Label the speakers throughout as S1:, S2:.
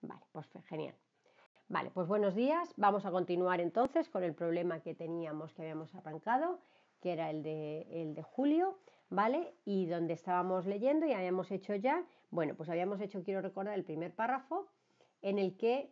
S1: Vale, pues genial. Vale, pues buenos días. Vamos a continuar entonces con el problema que teníamos, que habíamos arrancado, que era el de Julio, ¿vale? Y donde estábamos leyendo y habíamos hecho ya, bueno, pues habíamos hecho, quiero recordar, el primer párrafo en el que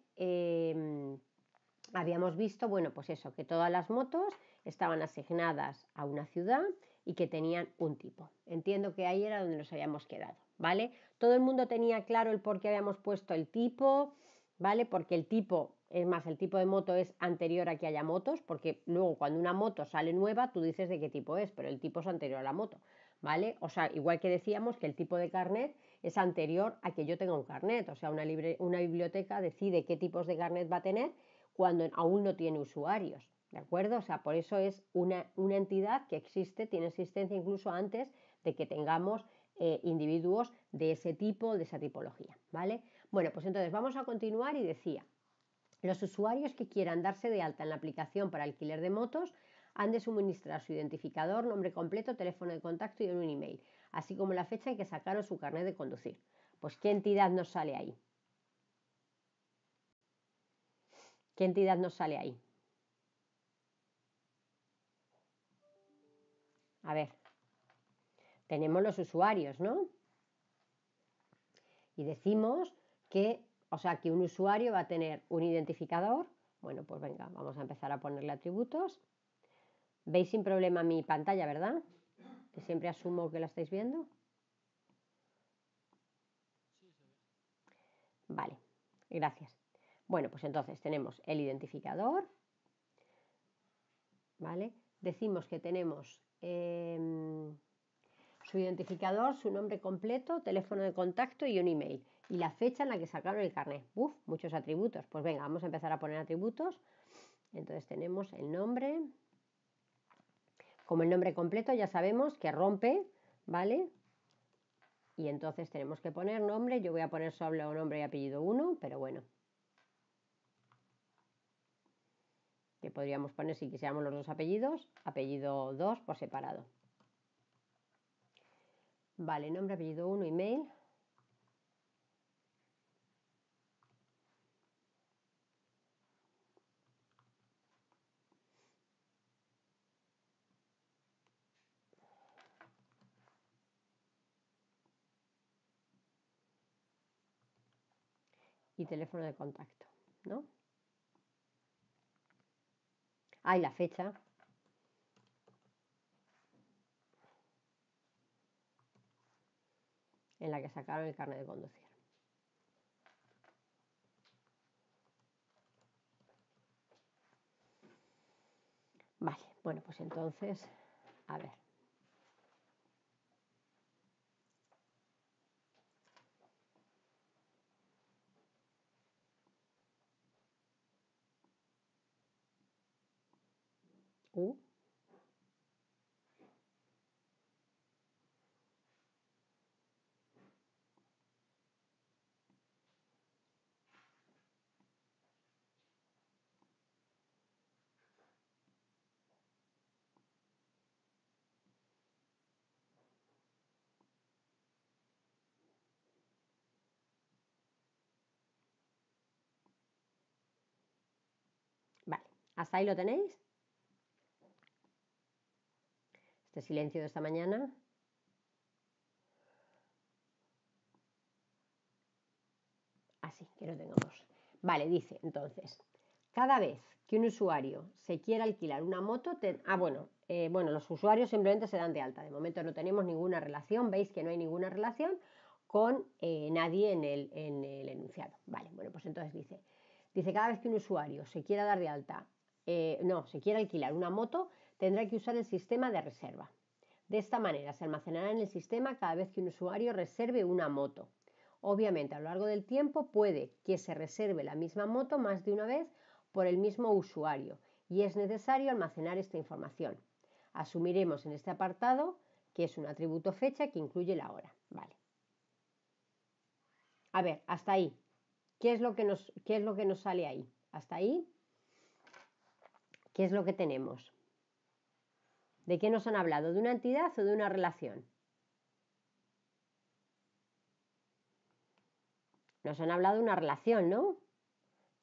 S1: habíamos visto, bueno, pues eso, que todas las motos estaban asignadas a una ciudad y que tenían un tipo. Entiendo que ahí era donde nos habíamos quedado, ¿vale? Todo el mundo tenía claro el por qué habíamos puesto el tipo, ¿vale? Porque el tipo, es más, el tipo de moto es anterior a que haya motos, porque luego cuando una moto sale nueva, tú dices de qué tipo es, pero el tipo es anterior a la moto, ¿vale? O sea, igual que decíamos que el tipo de carnet es anterior a que yo tenga un carnet, o sea, una biblioteca decide qué tipos de carnet va a tener cuando aún no tiene usuarios, ¿de acuerdo? O sea, por eso es una entidad que existe, tiene existencia incluso antes de que tengamos individuos de ese tipo, de esa tipología, ¿vale? Bueno, pues entonces vamos a continuar y decía, los usuarios que quieran darse de alta en la aplicación para alquiler de motos han de suministrar su identificador, nombre completo, teléfono de contacto y un email, así como la fecha en que sacaron su carnet de conducir. Pues, ¿qué entidad nos sale ahí? ¿Qué entidad nos sale ahí? A ver, tenemos los usuarios, ¿no? Y decimos que, o sea, que un usuario va a tener un identificador. Bueno, pues venga, vamos a empezar a ponerle atributos. ¿Veis sin problema mi pantalla, verdad? Que siempre asumo que la estáis viendo. Vale, gracias. Bueno, pues entonces tenemos el identificador, ¿vale? Decimos que tenemos su identificador, su nombre completo, teléfono de contacto y un email. Y la fecha en la que sacaron el carnet. Uf, muchos atributos. Pues venga, vamos a empezar a poner atributos. Entonces tenemos el nombre. Como el nombre completo ya sabemos que rompe, ¿vale? Y entonces tenemos que poner nombre. Yo voy a poner solo nombre y apellido 1, pero bueno. Que podríamos poner si quisiéramos los dos apellidos, apellido 2 por separado. Vale, nombre, apellido 1, email. Y teléfono de contacto, ¿no? Ah, y la fecha. En la que sacaron el carnet de conducir. Vale, bueno, pues entonces, a ver. Vale, ¿hasta ahí lo tenéis? Este silencio de esta mañana. Así, que lo tengamos. Vale, dice entonces, cada vez que un usuario se quiera alquilar una moto, bueno, los usuarios simplemente se dan de alta. De momento no tenemos ninguna relación, veis que no hay ninguna relación con nadie en el enunciado. Vale, bueno, pues entonces dice cada vez que un usuario se quiera dar de alta, se quiera alquilar una moto, tendrá que usar el sistema de reserva. De esta manera se almacenará en el sistema cada vez que un usuario reserve una moto. Obviamente, a lo largo del tiempo puede que se reserve la misma moto más de una vez por el mismo usuario y es necesario almacenar esta información. Asumiremos en este apartado que es un atributo fecha que incluye la hora. Vale. A ver, hasta ahí. ¿Qué es lo que nos sale ahí? Hasta ahí. ¿Qué es lo que tenemos? ¿De qué nos han hablado? ¿De una entidad o de una relación? Nos han hablado de una relación, ¿no?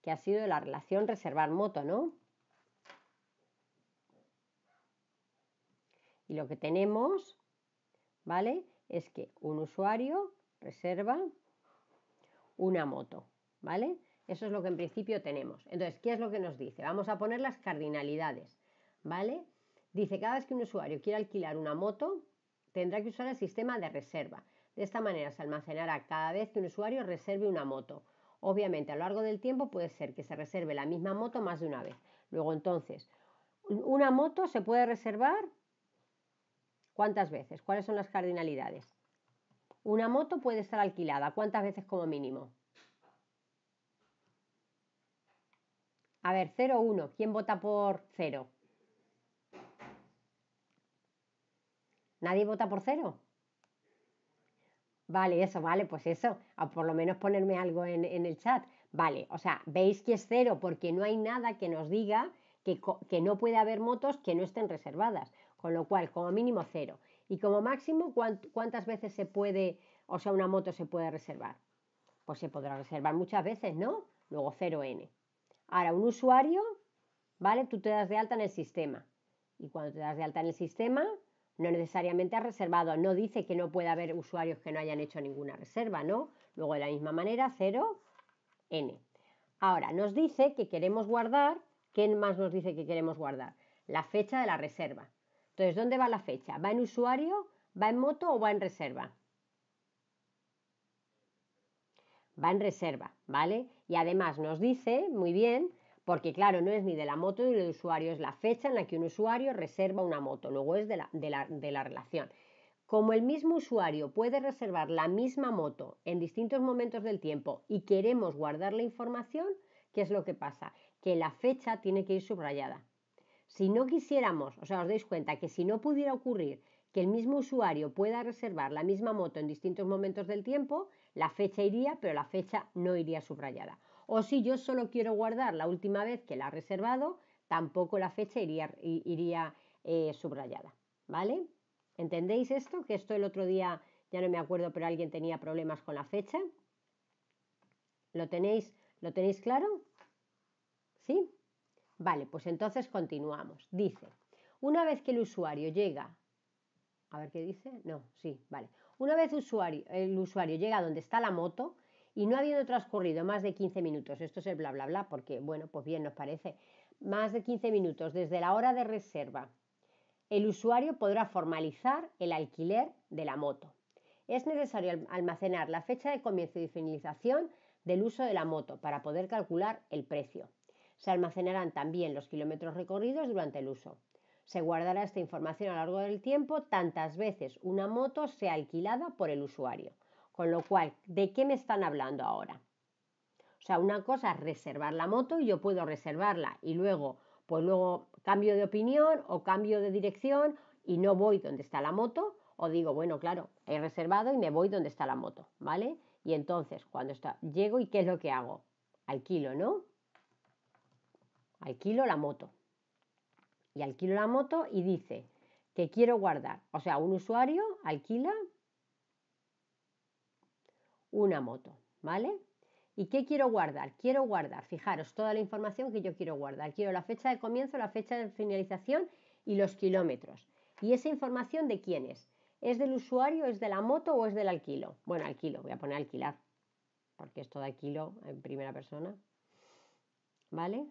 S1: Que ha sido la relación reservar moto, ¿no? Y lo que tenemos, ¿vale? Es que un usuario reserva una moto, ¿vale? Eso es lo que en principio tenemos. Entonces, ¿qué es lo que nos dice? Vamos a poner las cardinalidades, ¿vale? Dice, cada vez que un usuario quiera alquilar una moto, tendrá que usar el sistema de reserva. De esta manera se almacenará cada vez que un usuario reserve una moto. Obviamente, a lo largo del tiempo puede ser que se reserve la misma moto más de una vez. Luego, entonces, una moto se puede reservar ¿cuántas veces? ¿Cuáles son las cardinalidades? Una moto puede estar alquilada ¿cuántas veces como mínimo? A ver, 0 o 1. ¿Quién vota por 0? ¿Nadie vota por 0? Vale, eso, vale, pues eso. A por lo menos ponerme algo en el chat. Vale, o sea, veis que es 0 porque no hay nada que nos diga que no puede haber motos que no estén reservadas. Con lo cual, como mínimo 0. Y como máximo, ¿cuántas veces se puede, o sea, una moto se puede reservar? Pues se podrá reservar muchas veces, ¿no? Luego 0n. Ahora, un usuario, ¿vale? Tú te das de alta en el sistema. Y cuando te das de alta en el sistema, no necesariamente has reservado. No dice que no pueda haber usuarios que no hayan hecho ninguna reserva, ¿no? Luego, de la misma manera, 0n. Ahora, nos dice que queremos guardar. ¿Qué más nos dice que queremos guardar? La fecha de la reserva. Entonces, ¿dónde va la fecha? ¿Va en usuario, va en moto o va en reserva? Va en reserva, ¿vale? Y además nos dice, muy bien, porque claro, no es ni de la moto ni del usuario, es la fecha en la que un usuario reserva una moto, luego es de la relación. Como el mismo usuario puede reservar la misma moto en distintos momentos del tiempo y queremos guardar la información, ¿qué es lo que pasa? Que la fecha tiene que ir subrayada. Si no quisiéramos, o sea, os dais cuenta que si no pudiera ocurrir que el mismo usuario pueda reservar la misma moto en distintos momentos del tiempo, la fecha iría, pero la fecha no iría subrayada. O si yo solo quiero guardar la última vez que la ha reservado, tampoco la fecha iría subrayada, ¿vale? ¿Entendéis esto? Que esto el otro día, ya no me acuerdo, pero alguien tenía problemas con la fecha. ¿Lo tenéis claro? ¿Sí? Vale, pues entonces continuamos. Dice, una vez que el usuario llega, a ver qué dice, no, sí, vale. Una vez el usuario llega a donde está la moto y no habiendo transcurrido más de 15 minutos, esto es el bla bla bla, porque bueno, pues bien nos parece, más de 15 minutos desde la hora de reserva, el usuario podrá formalizar el alquiler de la moto. Es necesario almacenar la fecha de comienzo y finalización del uso de la moto para poder calcular el precio. Se almacenarán también los kilómetros recorridos durante el uso. Se guardará esta información a lo largo del tiempo tantas veces una moto sea alquilada por el usuario. Con lo cual, ¿de qué me están hablando ahora? O sea, una cosa es reservar la moto y yo puedo reservarla y luego, pues luego cambio de opinión o cambio de dirección y no voy donde está la moto o digo, bueno, claro, he reservado y me voy donde está la moto, ¿vale? Y entonces, cuando llego y ¿qué es lo que hago? Alquilo, ¿no? Alquilo la moto. Y alquilo la moto y dice que quiero guardar. O sea, un usuario alquila una moto, ¿vale? ¿Y qué quiero guardar? Quiero guardar, fijaros, toda la información que yo quiero guardar. Quiero la fecha de comienzo, la fecha de finalización y los kilómetros. ¿Y esa información de quién es? ¿Es del usuario, es de la moto o es del alquilo? Bueno, alquilo, voy a poner alquilar, porque esto de alquilo en primera persona. ¿Vale?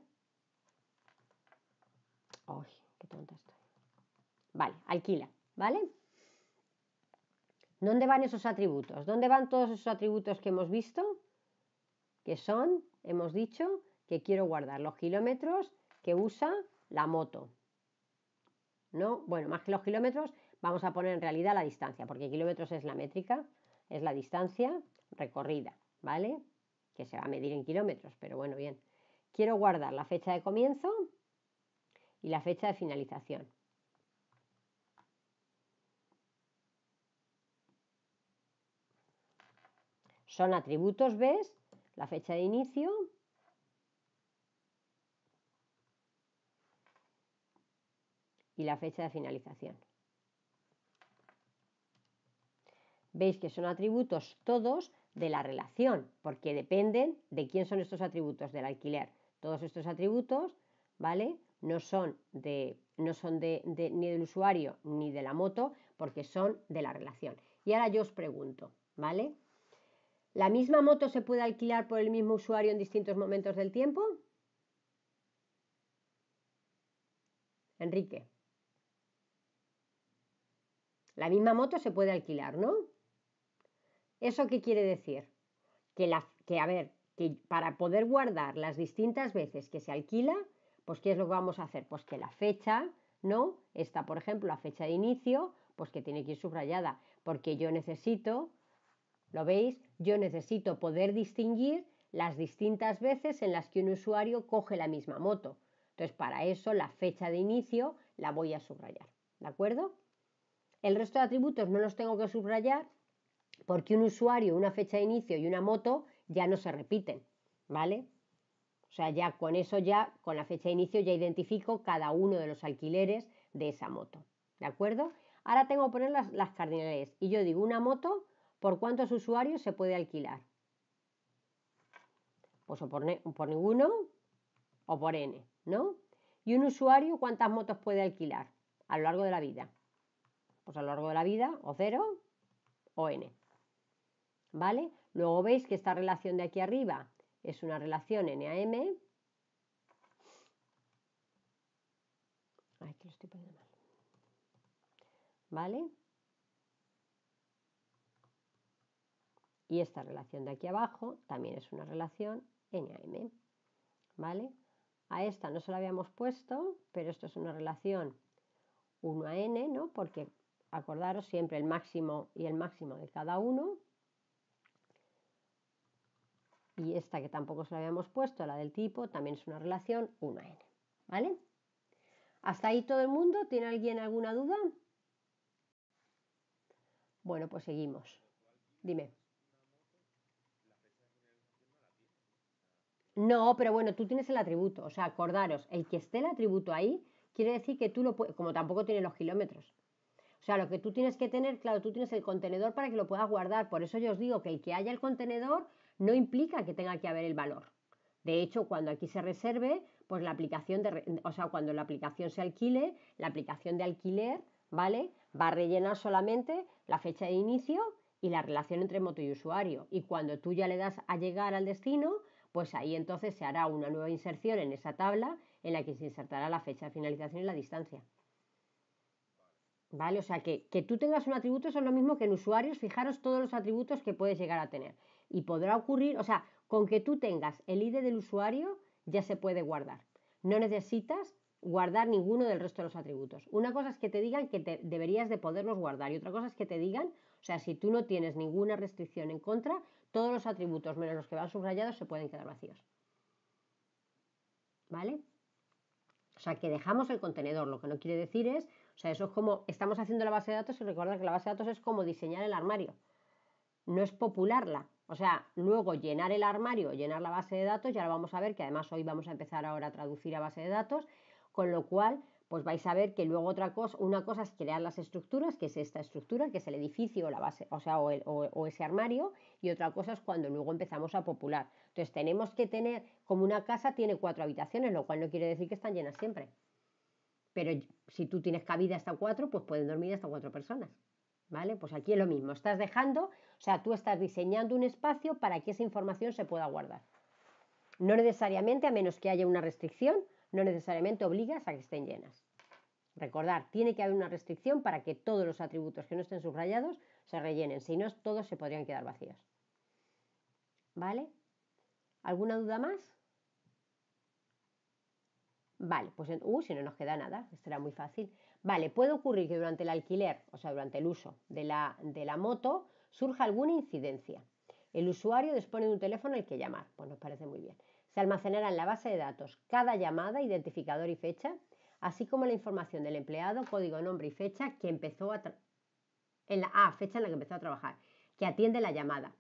S1: ¡Ay, qué tonta estoy! Vale, alquila, ¿vale? ¿Dónde van esos atributos? ¿Dónde van todos esos atributos que hemos visto? Que son, hemos dicho, que quiero guardar los kilómetros que usa la moto. ¿No? Bueno, más que los kilómetros, vamos a poner en realidad la distancia, porque kilómetros es la métrica, es la distancia recorrida, ¿vale? Que se va a medir en kilómetros, pero bueno, bien. Quiero guardar la fecha de comienzo y la fecha de finalización. Son atributos, ¿ves? La fecha de inicio y la fecha de finalización. Veis que son atributos todos de la relación, porque dependen de quién son estos atributos del alquiler. Todos estos atributos, ¿vale? No son ni del usuario ni de la moto, porque son de la relación. Y ahora yo os pregunto, ¿vale? ¿La misma moto se puede alquilar por el mismo usuario en distintos momentos del tiempo? Enrique. La misma moto se puede alquilar, ¿no? ¿Eso qué quiere decir? Que para poder guardar las distintas veces que se alquila, pues ¿qué es lo que vamos a hacer? Pues que la fecha, ¿no? Esta, por ejemplo, la fecha de inicio, pues que tiene que ir subrayada, porque yo necesito, ¿lo veis? Yo necesito poder distinguir las distintas veces en las que un usuario coge la misma moto. Entonces, para eso la fecha de inicio la voy a subrayar, ¿de acuerdo? El resto de atributos no los tengo que subrayar porque un usuario, una fecha de inicio y una moto ya no se repiten, ¿vale? O sea, ya con eso, ya con la fecha de inicio, ya identifico cada uno de los alquileres de esa moto, ¿de acuerdo? Ahora tengo que poner las cardinales y yo digo una moto, ¿por cuántos usuarios se puede alquilar? Pues o por ninguno o por n, ¿no? Y un usuario, ¿cuántas motos puede alquilar a lo largo de la vida? Pues a lo largo de la vida, o 0 o n. ¿Vale? Luego veis que esta relación de aquí arriba es una relación n a m. Ay, que lo estoy poniendo mal. ¿Vale? Y esta relación de aquí abajo también es una relación n a m. ¿Vale? A esta no se la habíamos puesto, pero esto es una relación 1 a n, ¿no? Porque acordaros siempre el máximo y el máximo de cada uno. Y esta que tampoco se la habíamos puesto, la del tipo, también es una relación 1 a n. ¿Vale? ¿Hasta ahí todo el mundo? ¿Tiene alguien alguna duda? Bueno, pues seguimos. Dime. No, pero bueno, tú tienes el atributo. O sea, acordaros, el que esté el atributo ahí quiere decir que tú lo puedes, como tampoco tiene los kilómetros. O sea, lo que tú tienes que tener, claro, tú tienes el contenedor para que lo puedas guardar. Por eso yo os digo que el que haya el contenedor no implica que tenga que haber el valor. De hecho, cuando aquí se reserve, pues la aplicación o sea, cuando la aplicación se alquile, la aplicación de alquiler, ¿vale? Va a rellenar solamente la fecha de inicio y la relación entre moto y usuario. Y cuando tú ya le das a llegar al destino, pues ahí entonces se hará una nueva inserción en esa tabla en la que se insertará la fecha de finalización y la distancia. ¿Vale? O sea, que tú tengas un atributo eso es lo mismo que en usuarios, fijaros todos los atributos que puedes llegar a tener. Y podrá ocurrir, o sea, con que tú tengas el ID del usuario ya se puede guardar. No necesitas guardar ninguno del resto de los atributos. Una cosa es que te digan que deberías de poderlos guardar y otra cosa es que te digan, o sea, si tú no tienes ninguna restricción en contra, todos los atributos menos los que van subrayados se pueden quedar vacíos. ¿Vale? O sea, que dejamos el contenedor, lo que no quiere decir es, o sea, eso es como, estamos haciendo la base de datos y recordad que la base de datos es como diseñar el armario, no es popularla. O sea, luego llenar el armario, llenar la base de datos, ya lo vamos a ver, que además hoy vamos a empezar ahora a traducir a base de datos, con lo cual, pues vais a ver que luego otra cosa, una cosa es crear las estructuras, que es esta estructura, que es el edificio, la base, o sea, o ese armario, y otra cosa es cuando luego empezamos a popular. Entonces tenemos que tener, como una casa tiene 4 habitaciones, lo cual no quiere decir que están llenas siempre. Pero si tú tienes cabida hasta 4, pues pueden dormir hasta 4 personas. ¿Vale? Pues aquí es lo mismo, estás dejando, o sea, tú estás diseñando un espacio para que esa información se pueda guardar. No necesariamente, a menos que haya una restricción, no necesariamente obligas a que estén llenas. Recordar, tiene que haber una restricción para que todos los atributos que no estén subrayados se rellenen, si no, todos se podrían quedar vacíos. ¿Vale? ¿Alguna duda más? Vale, pues si no nos queda nada, esto era muy fácil. Vale, puede ocurrir que durante el alquiler, o sea, durante el uso de la moto, surja alguna incidencia. El usuario dispone de un teléfono al que llamar, pues nos parece muy bien. Se almacenará en la base de datos cada llamada, identificador y fecha, así como la información del empleado, código, nombre y fecha que empezó fecha en la que empezó a trabajar, que atiende la llamada.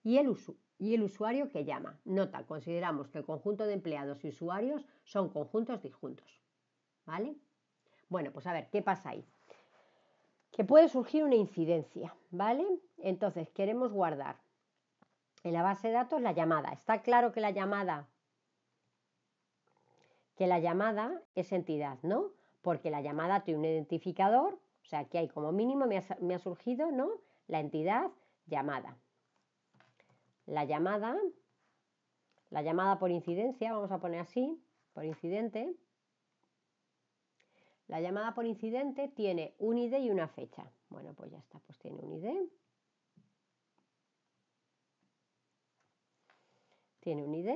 S1: Y el usuario que llama. Nota, consideramos que el conjunto de empleados y usuarios son conjuntos disjuntos. ¿Vale? Bueno, pues a ver, ¿qué pasa ahí? Que puede surgir una incidencia, ¿vale? Entonces, queremos guardar en la base de datos la llamada. Está claro que la llamada es entidad, ¿no? Porque la llamada tiene un identificador, o sea, que hay como mínimo, me ha surgido, ¿no? La entidad llamada. La llamada por incidencia, vamos a poner así, por incidente. La llamada por incidente tiene un ID y una fecha. Bueno, pues ya está, pues tiene un ID. Tiene un ID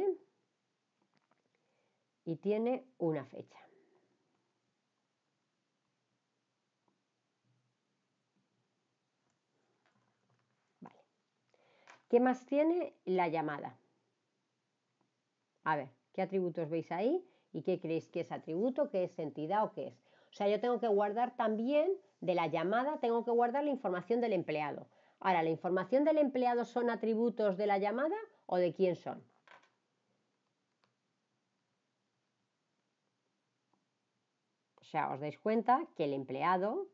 S1: y tiene una fecha. Vale. ¿Qué más tiene la llamada? A ver, ¿qué atributos veis ahí? ¿Y qué creéis que es atributo, qué es entidad o qué es? O sea, yo tengo que guardar también de la llamada, tengo que guardar la información del empleado. Ahora, ¿la información del empleado son atributos de la llamada o de quién son? O sea, os dais cuenta que el empleado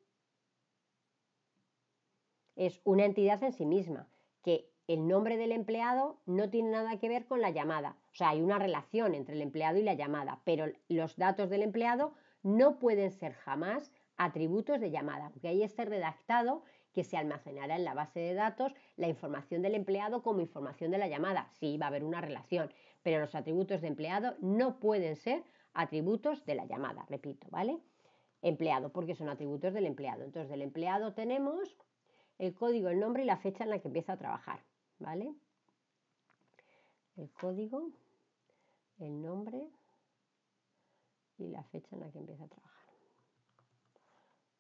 S1: es una entidad en sí misma, que el nombre del empleado no tiene nada que ver con la llamada. O sea, hay una relación entre el empleado y la llamada, pero los datos del empleado no pueden ser jamás atributos de llamada, aunque ahí esté redactado que se almacenará en la base de datos la información del empleado como información de la llamada. Sí, va a haber una relación, pero los atributos de empleado no pueden ser atributos de la llamada, repito, ¿vale? Empleado, porque son atributos del empleado. Entonces, del empleado tenemos el código, el nombre y la fecha en la que empieza a trabajar, ¿vale? El código, el nombre y la fecha en la que empieza a trabajar.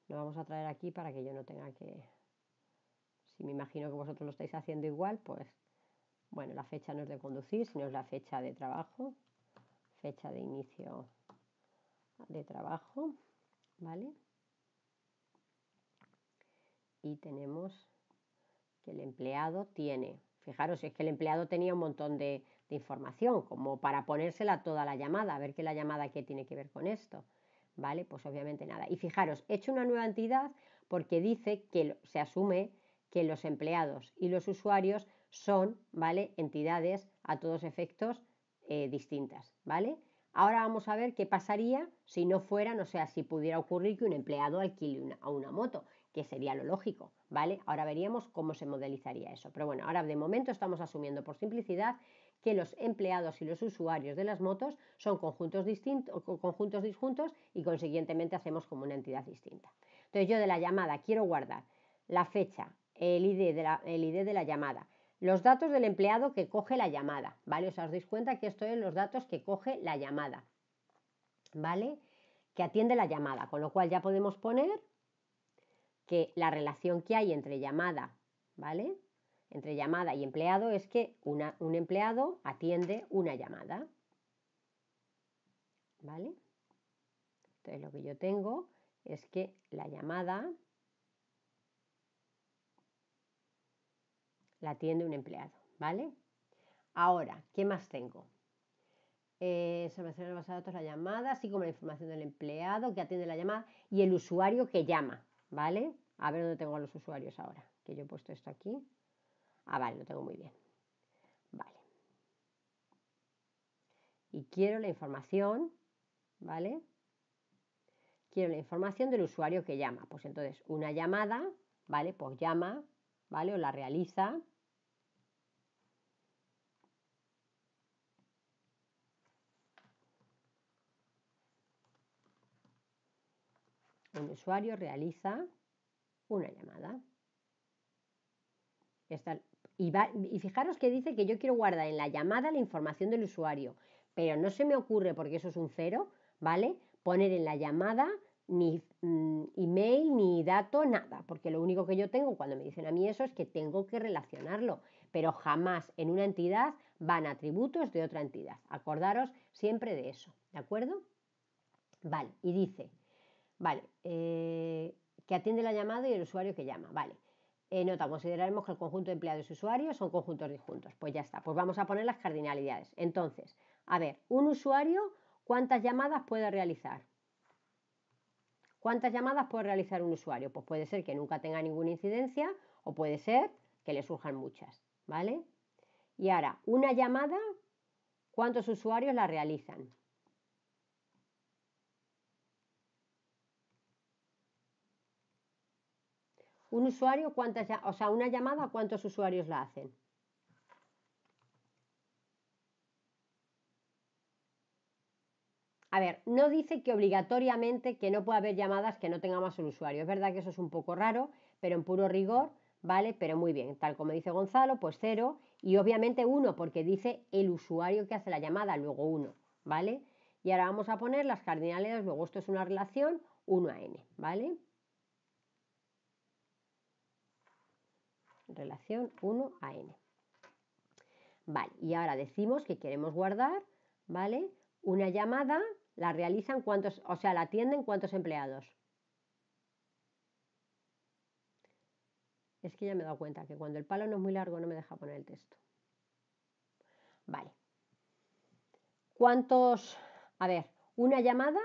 S1: Lo vamos a traer aquí para que yo no tenga que... Si me imagino que vosotros lo estáis haciendo igual, pues... Bueno, la fecha no es de conducir, sino es la fecha de trabajo. Fecha de inicio de trabajo, ¿vale? Y tenemos que el empleado tiene... Fijaros, es que el empleado tenía un montón de información, como para ponérsela toda la llamada, a ver qué la llamada qué tiene que ver con esto, ¿vale? Pues obviamente nada. Y fijaros, he hecho una nueva entidad porque dice que se asume que los empleados y los usuarios son, ¿vale? Entidades a todos efectos distintas, ¿vale? Ahora vamos a ver qué pasaría si no fueran, o sea, si pudiera ocurrir que un empleado alquile una moto, que sería lo lógico, ¿vale? Ahora veríamos cómo se modelizaría eso. Pero bueno, ahora de momento estamos asumiendo por simplicidad que los empleados y los usuarios de las motos son conjuntos distintos, conjuntos disjuntos y consiguientemente hacemos como una entidad distinta. Entonces yo de la llamada quiero guardar la fecha, el ID de la llamada, los datos del empleado que coge la llamada, ¿vale? Os dais cuenta que esto es los datos que coge la llamada, ¿vale? Que atiende la llamada, con lo cual ya podemos poner que la relación que hay entre llamada, ¿vale? Entre llamada y empleado es que un empleado atiende una llamada, ¿vale? Entonces lo que yo tengo es que la llamada la atiende un empleado, ¿vale? Ahora, ¿qué más tengo? Se almacena en la base de datos la llamada, así como la información del empleado que atiende la llamada y el usuario que llama, ¿vale? A ver dónde tengo a los usuarios ahora, que yo he puesto esto aquí. Ah, vale, lo tengo muy bien. Vale. Y quiero la información, ¿vale? Quiero la información del usuario que llama. Pues entonces, una llamada, ¿vale? Pues llama, ¿vale? O la realiza. Un usuario realiza una llamada. Y fijaros que dice que yo quiero guardar en la llamada la información del usuario, pero no se me ocurre, porque eso es un cero, ¿vale? Poner en la llamada ni email, ni dato, nada, porque lo único que yo tengo cuando me dicen a mí eso es que tengo que relacionarlo, pero jamás en una entidad van atributos de otra entidad. Acordaros siempre de eso, ¿de acuerdo? Vale, y dice, vale, que atiende la llamada y el usuario que llama, vale. Nota, consideraremos que el conjunto de empleados y usuarios son conjuntos disjuntos. Pues ya está, pues vamos a poner las cardinalidades. Entonces, a ver, un usuario, ¿cuántas llamadas puede realizar? ¿Cuántas llamadas puede realizar un usuario? Pues puede ser que nunca tenga ninguna incidencia o puede ser que le surjan muchas, ¿vale? Y ahora, una llamada, ¿cuántos usuarios la realizan? Un usuario, una llamada, ¿cuántos usuarios la hacen? A ver, no dice que obligatoriamente que no pueda haber llamadas que no tenga más un usuario. Es verdad que eso es un poco raro, pero en puro rigor, ¿vale? Pero muy bien, tal como dice Gonzalo, pues 0 y obviamente 1 porque dice el usuario que hace la llamada, luego 1, ¿vale? Y ahora vamos a poner las cardinalidades, luego esto es una relación 1 a n, ¿vale? Relación 1 a n. Vale, y ahora decimos que queremos guardar, ¿vale? Una llamada la realizan cuántos, o sea, la atienden cuántos empleados. Es que ya me he dado cuenta que cuando el palo no es muy largo no me deja poner el texto. Vale. ¿Cuántos? A ver, una llamada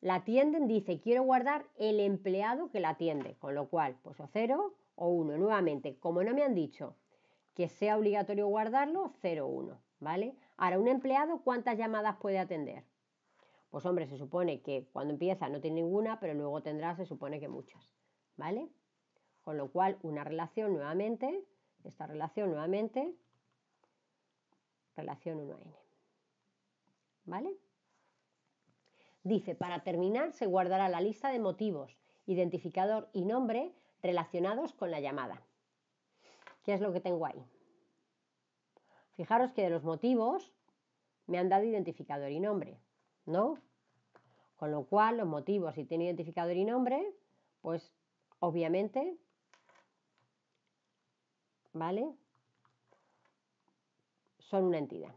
S1: la atienden, dice, quiero guardar el empleado que la atiende, con lo cual, pues o 0 o 1. Nuevamente, como no me han dicho que sea obligatorio guardarlo, 0 o 1, ¿vale? Ahora, un empleado, ¿cuántas llamadas puede atender? Pues hombre, se supone que cuando empieza no tiene ninguna, pero luego tendrá, se supone que muchas, ¿vale? Con lo cual, una relación nuevamente, esta relación nuevamente, relación 1n, ¿vale? Dice, para terminar, se guardará la lista de motivos, identificador y nombre relacionados con la llamada. ¿Qué es lo que tengo ahí? Fijaros que de los motivos me han dado identificador y nombre, ¿no? Con lo cual, los motivos, si tienen identificador y nombre, pues obviamente, ¿vale? Son una entidad.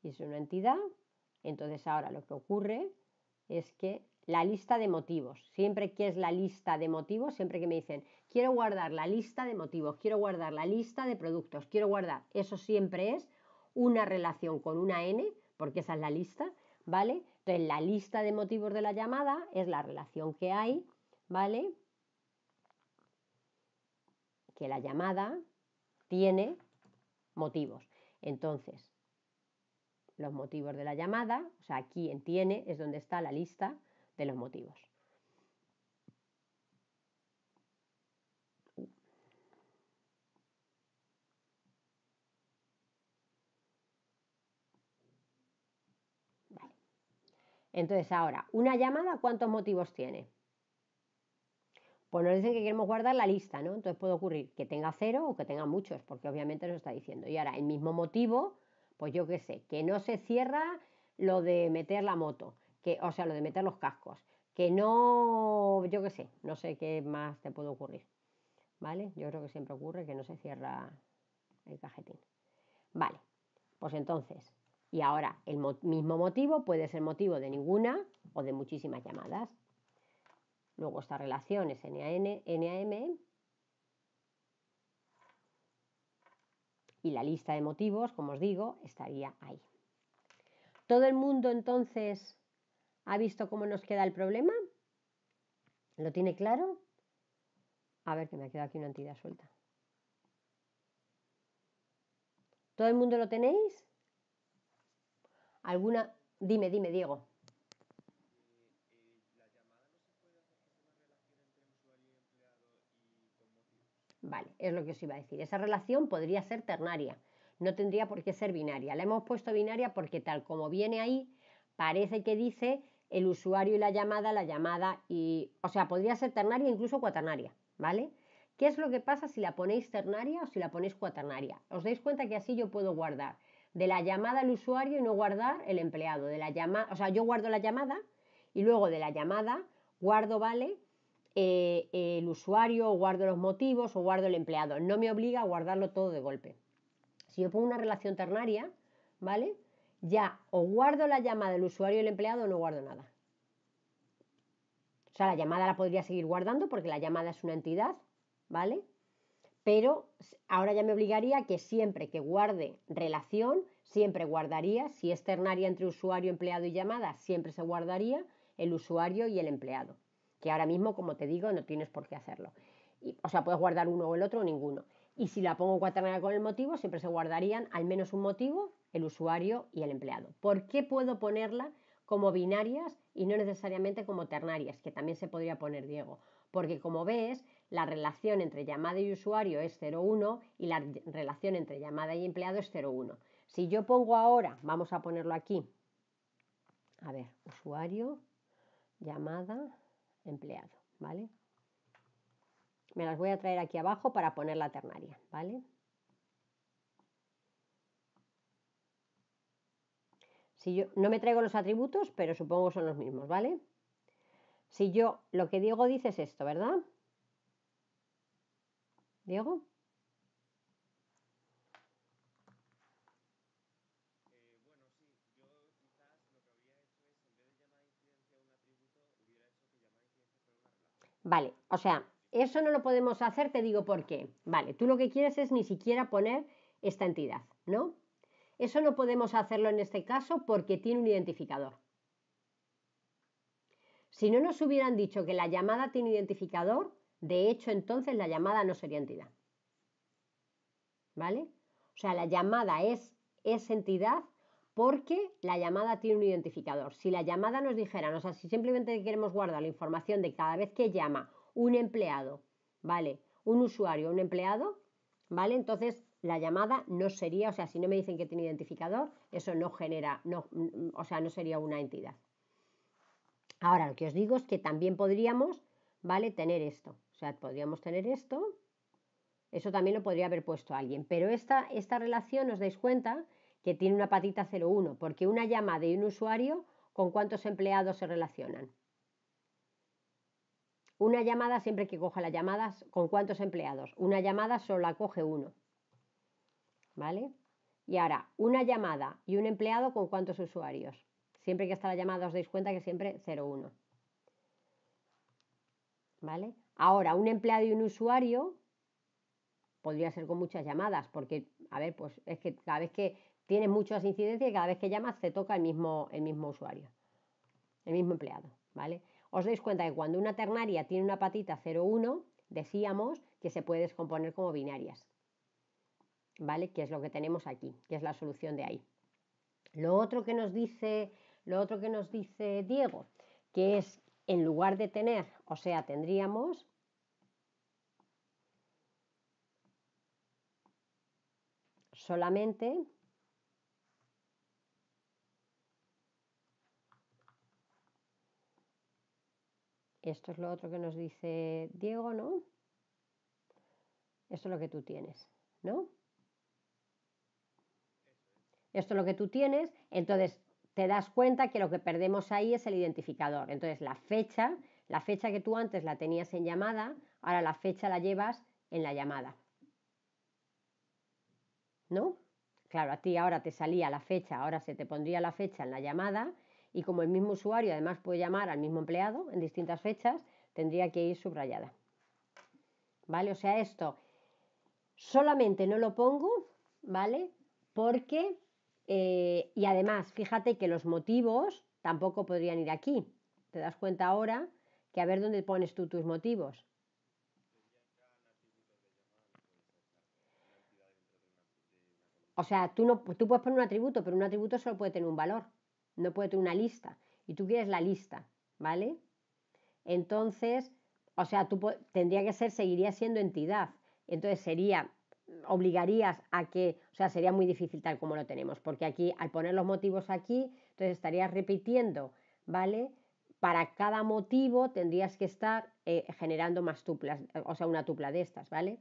S1: Y es una entidad, entonces ahora lo que ocurre es que la lista de motivos, siempre que es la lista de motivos, siempre que me dicen, quiero guardar la lista de motivos, quiero guardar la lista de productos, quiero guardar, eso siempre es una relación con una n, porque esa es la lista, ¿vale? Entonces la lista de motivos de la llamada es la relación que hay, ¿vale? Que la llamada tiene motivos. Entonces, los motivos de la llamada, o sea, aquí en tiene es donde está la lista de los motivos. Vale. Entonces ahora, una llamada, ¿cuántos motivos tiene? Pues nos dicen que queremos guardar la lista, ¿no? Entonces puede ocurrir que tenga 0 o que tenga muchos, porque obviamente nos está diciendo. Y ahora, el mismo motivo, pues yo qué sé, que no se cierra lo de meter la moto, o sea, lo de meter los cascos, que no, yo qué sé, no sé qué más te puede ocurrir, ¿vale? Yo creo que siempre ocurre que no se cierra el cajetín. Vale, pues entonces, y ahora el mismo motivo puede ser motivo de ninguna o de muchísimas llamadas. Luego esta relación es n a n, n a m, y la lista de motivos, como os digo, estaría ahí. ¿Todo el mundo entonces ha visto cómo nos queda el problema? ¿Lo tiene claro? A ver, que me ha quedado aquí una entidad suelta. ¿Todo el mundo lo tenéis? ¿Alguna? Dime, Diego. Vale, es lo que os iba a decir. Esa relación podría ser ternaria, no tendría por qué ser binaria. La hemos puesto binaria porque tal como viene ahí, parece que dice el usuario y la llamada y... O sea, podría ser ternaria, incluso cuaternaria, ¿vale? ¿Qué es lo que pasa si la ponéis ternaria o si la ponéis cuaternaria? Os dais cuenta que así yo puedo guardar de la llamada al usuario y no guardar el empleado. De la llamada, o sea, yo guardo la llamada y luego de la llamada guardo, ¿vale? El usuario, o guardo los motivos o guardo el empleado. No me obliga a guardarlo todo de golpe. Si yo pongo una relación ternaria, ¿vale? Ya o guardo la llamada del usuario y el empleado o no guardo nada. O sea, la llamada la podría seguir guardando porque la llamada es una entidad, ¿vale? Pero ahora ya me obligaría que siempre que guarde relación, siempre guardaría, si es ternaria entre usuario, empleado y llamada, siempre se guardaría el usuario y el empleado. Que ahora mismo, como te digo, no tienes por qué hacerlo. O sea, puedes guardar uno o el otro o ninguno. Y si la pongo cuaternaria con el motivo, siempre se guardarían al menos un motivo, el usuario y el empleado. ¿Por qué puedo ponerla como binarias y no necesariamente como ternarias? Que también se podría poner, Diego. Porque como ves, la relación entre llamada y usuario es 0,1 y la relación entre llamada y empleado es 0,1. Si yo pongo ahora, vamos a ponerlo aquí, a ver, usuario, llamada, empleado, ¿vale? Me las voy a traer aquí abajo para poner la ternaria, ¿vale? Si yo no me traigo los atributos, pero supongo que son los mismos, ¿vale? Si yo, lo que Diego dice es esto, ¿verdad? Diego. Vale, o sea, eso no lo podemos hacer, te digo por qué. Vale, tú lo que quieres es ni siquiera poner esta entidad, ¿no? Eso no podemos hacerlo en este caso porque tiene un identificador. Si no nos hubieran dicho que la llamada tiene identificador, de hecho entonces la llamada no sería entidad. ¿Vale? O sea, la llamada es entidad porque la llamada tiene un identificador. Si la llamada nos dijera, o sea, si simplemente queremos guardar la información de cada vez que llama un empleado, ¿vale? Un usuario, un empleado, ¿vale? Entonces la llamada no sería, o sea, si no me dicen que tiene identificador, eso no genera, no, o sea, no sería una entidad. Ahora, lo que os digo es que también podríamos, ¿vale? Tener esto. O sea, podríamos tener esto. Eso también lo podría haber puesto alguien. Pero esta relación, os dais cuenta que tiene una patita 0,1, porque una llamada y un usuario, ¿con cuántos empleados se relacionan? Una llamada, siempre que coja las llamadas, ¿con cuántos empleados? Una llamada solo la coge uno. ¿Vale? Y ahora, una llamada y un empleado, ¿con cuántos usuarios? Siempre que está la llamada, os dais cuenta que siempre 0,1. ¿Vale? Ahora, un empleado y un usuario podría ser con muchas llamadas, porque, a ver, pues es que cada vez que tienes muchas incidencias y cada vez que llamas te toca el mismo usuario, el mismo empleado, ¿vale? Os dais cuenta que cuando una ternaria tiene una patita 0,1, decíamos que se puede descomponer como binarias, ¿vale? Que es lo que tenemos aquí, que es la solución de ahí. Lo otro que nos dice Diego, que es en lugar de tener, o sea, tendríamos solamente esto es lo otro que nos dice Diego, ¿no? Esto es lo que tú tienes, ¿no? Esto es lo que tú tienes, entonces te das cuenta que lo que perdemos ahí es el identificador. Entonces la fecha que tú antes la tenías en llamada, ahora la fecha la llevas en la llamada, ¿no? Claro, a ti ahora te salía la fecha, ahora se te pondría la fecha en la llamada y como el mismo usuario además puede llamar al mismo empleado en distintas fechas, tendría que ir subrayada. ¿Vale? O sea, esto solamente no lo pongo, ¿vale? Porque, y además, fíjate que los motivos tampoco podrían ir aquí. ¿Te das cuenta ahora que a ver dónde pones tú tus motivos? O sea, tú puedes poner un atributo, pero un atributo solo puede tener un valor, no puede tener una lista. Y tú quieres la lista, ¿vale? Entonces, o sea, tendría que ser, seguiría siendo entidad. Entonces obligarías a que, o sea, sería muy difícil tal como lo tenemos, porque aquí, al poner los motivos aquí, entonces estarías repitiendo, ¿vale? Para cada motivo tendrías que estar generando más tuplas, o sea, una tupla de estas, ¿vale?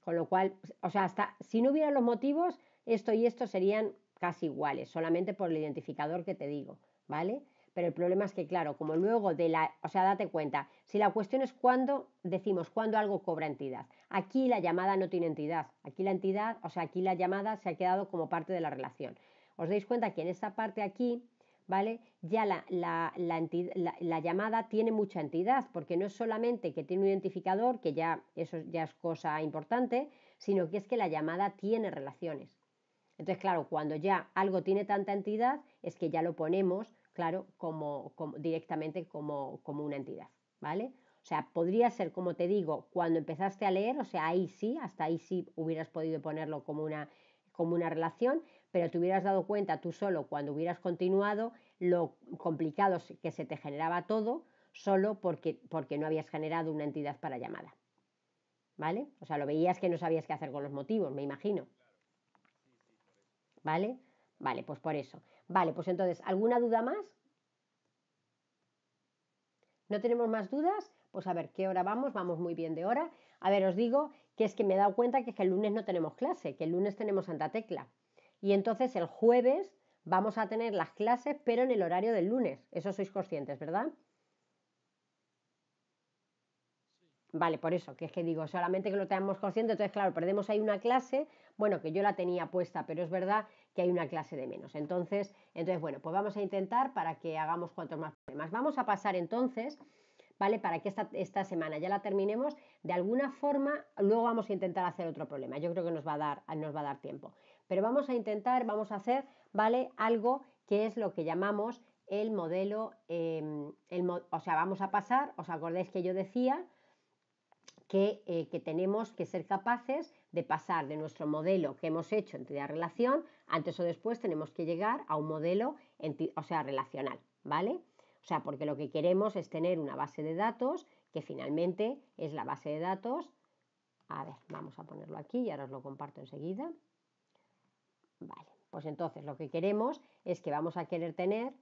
S1: Con lo cual, o sea, hasta si no hubieran los motivos, esto y esto serían casi iguales, solamente por el identificador que te digo, ¿vale? Pero el problema es que, claro, como luego o sea, date cuenta, si la cuestión es cuándo, decimos cuándo algo cobra entidad. Aquí la llamada no tiene entidad, aquí la entidad, o sea, aquí la llamada se ha quedado como parte de la relación. Os dais cuenta que en esta parte aquí, ¿vale? Ya la llamada tiene mucha entidad, porque no es solamente que tiene un identificador, que ya eso ya es cosa importante, sino que es que la llamada tiene relaciones. Entonces, claro, cuando ya algo tiene tanta entidad, es que ya lo ponemos, claro, directamente como una entidad, ¿vale? O sea, podría ser, como te digo, cuando empezaste a leer, o sea, ahí sí, hasta ahí sí hubieras podido ponerlo como una relación, pero te hubieras dado cuenta tú solo cuando hubieras continuado lo complicado que se te generaba todo solo porque no habías generado una entidad para llamada. ¿Vale? O sea, lo veías que no sabías qué hacer con los motivos, me imagino. ¿Vale? Vale, pues por eso. Vale, pues entonces, ¿alguna duda más? ¿No tenemos más dudas? Pues a ver, ¿qué hora vamos? Vamos muy bien de hora. A ver, os digo que es que me he dado cuenta que el lunes no tenemos clase, que el lunes tenemos Santa Tecla. Y entonces el jueves vamos a tener las clases, pero en el horario del lunes. Eso sois conscientes, ¿verdad? Vale, por eso, que es que digo, solamente que lo tengamos consciente, entonces claro, perdemos ahí una clase, bueno, que yo la tenía puesta, pero es verdad que hay una clase de menos. Entonces bueno, pues vamos a intentar para que hagamos cuantos más problemas. Vamos a pasar entonces, ¿vale? Para que esta semana ya la terminemos, de alguna forma, luego vamos a intentar hacer otro problema. Yo creo que nos va a dar tiempo. Pero vamos a intentar, vamos a hacer, ¿vale? Algo que es lo que llamamos el modelo, o sea, vamos a pasar, ¿os acordáis que yo decía que tenemos que ser capaces de pasar de nuestro modelo que hemos hecho entidad-relación, antes o después tenemos que llegar a un modelo o sea, relacional, ¿vale? O sea, porque lo que queremos es tener una base de datos que finalmente es la base de datos. A ver, vamos a ponerlo aquí y ahora os lo comparto enseguida. Vale, pues entonces lo que queremos es que vamos a querer tener,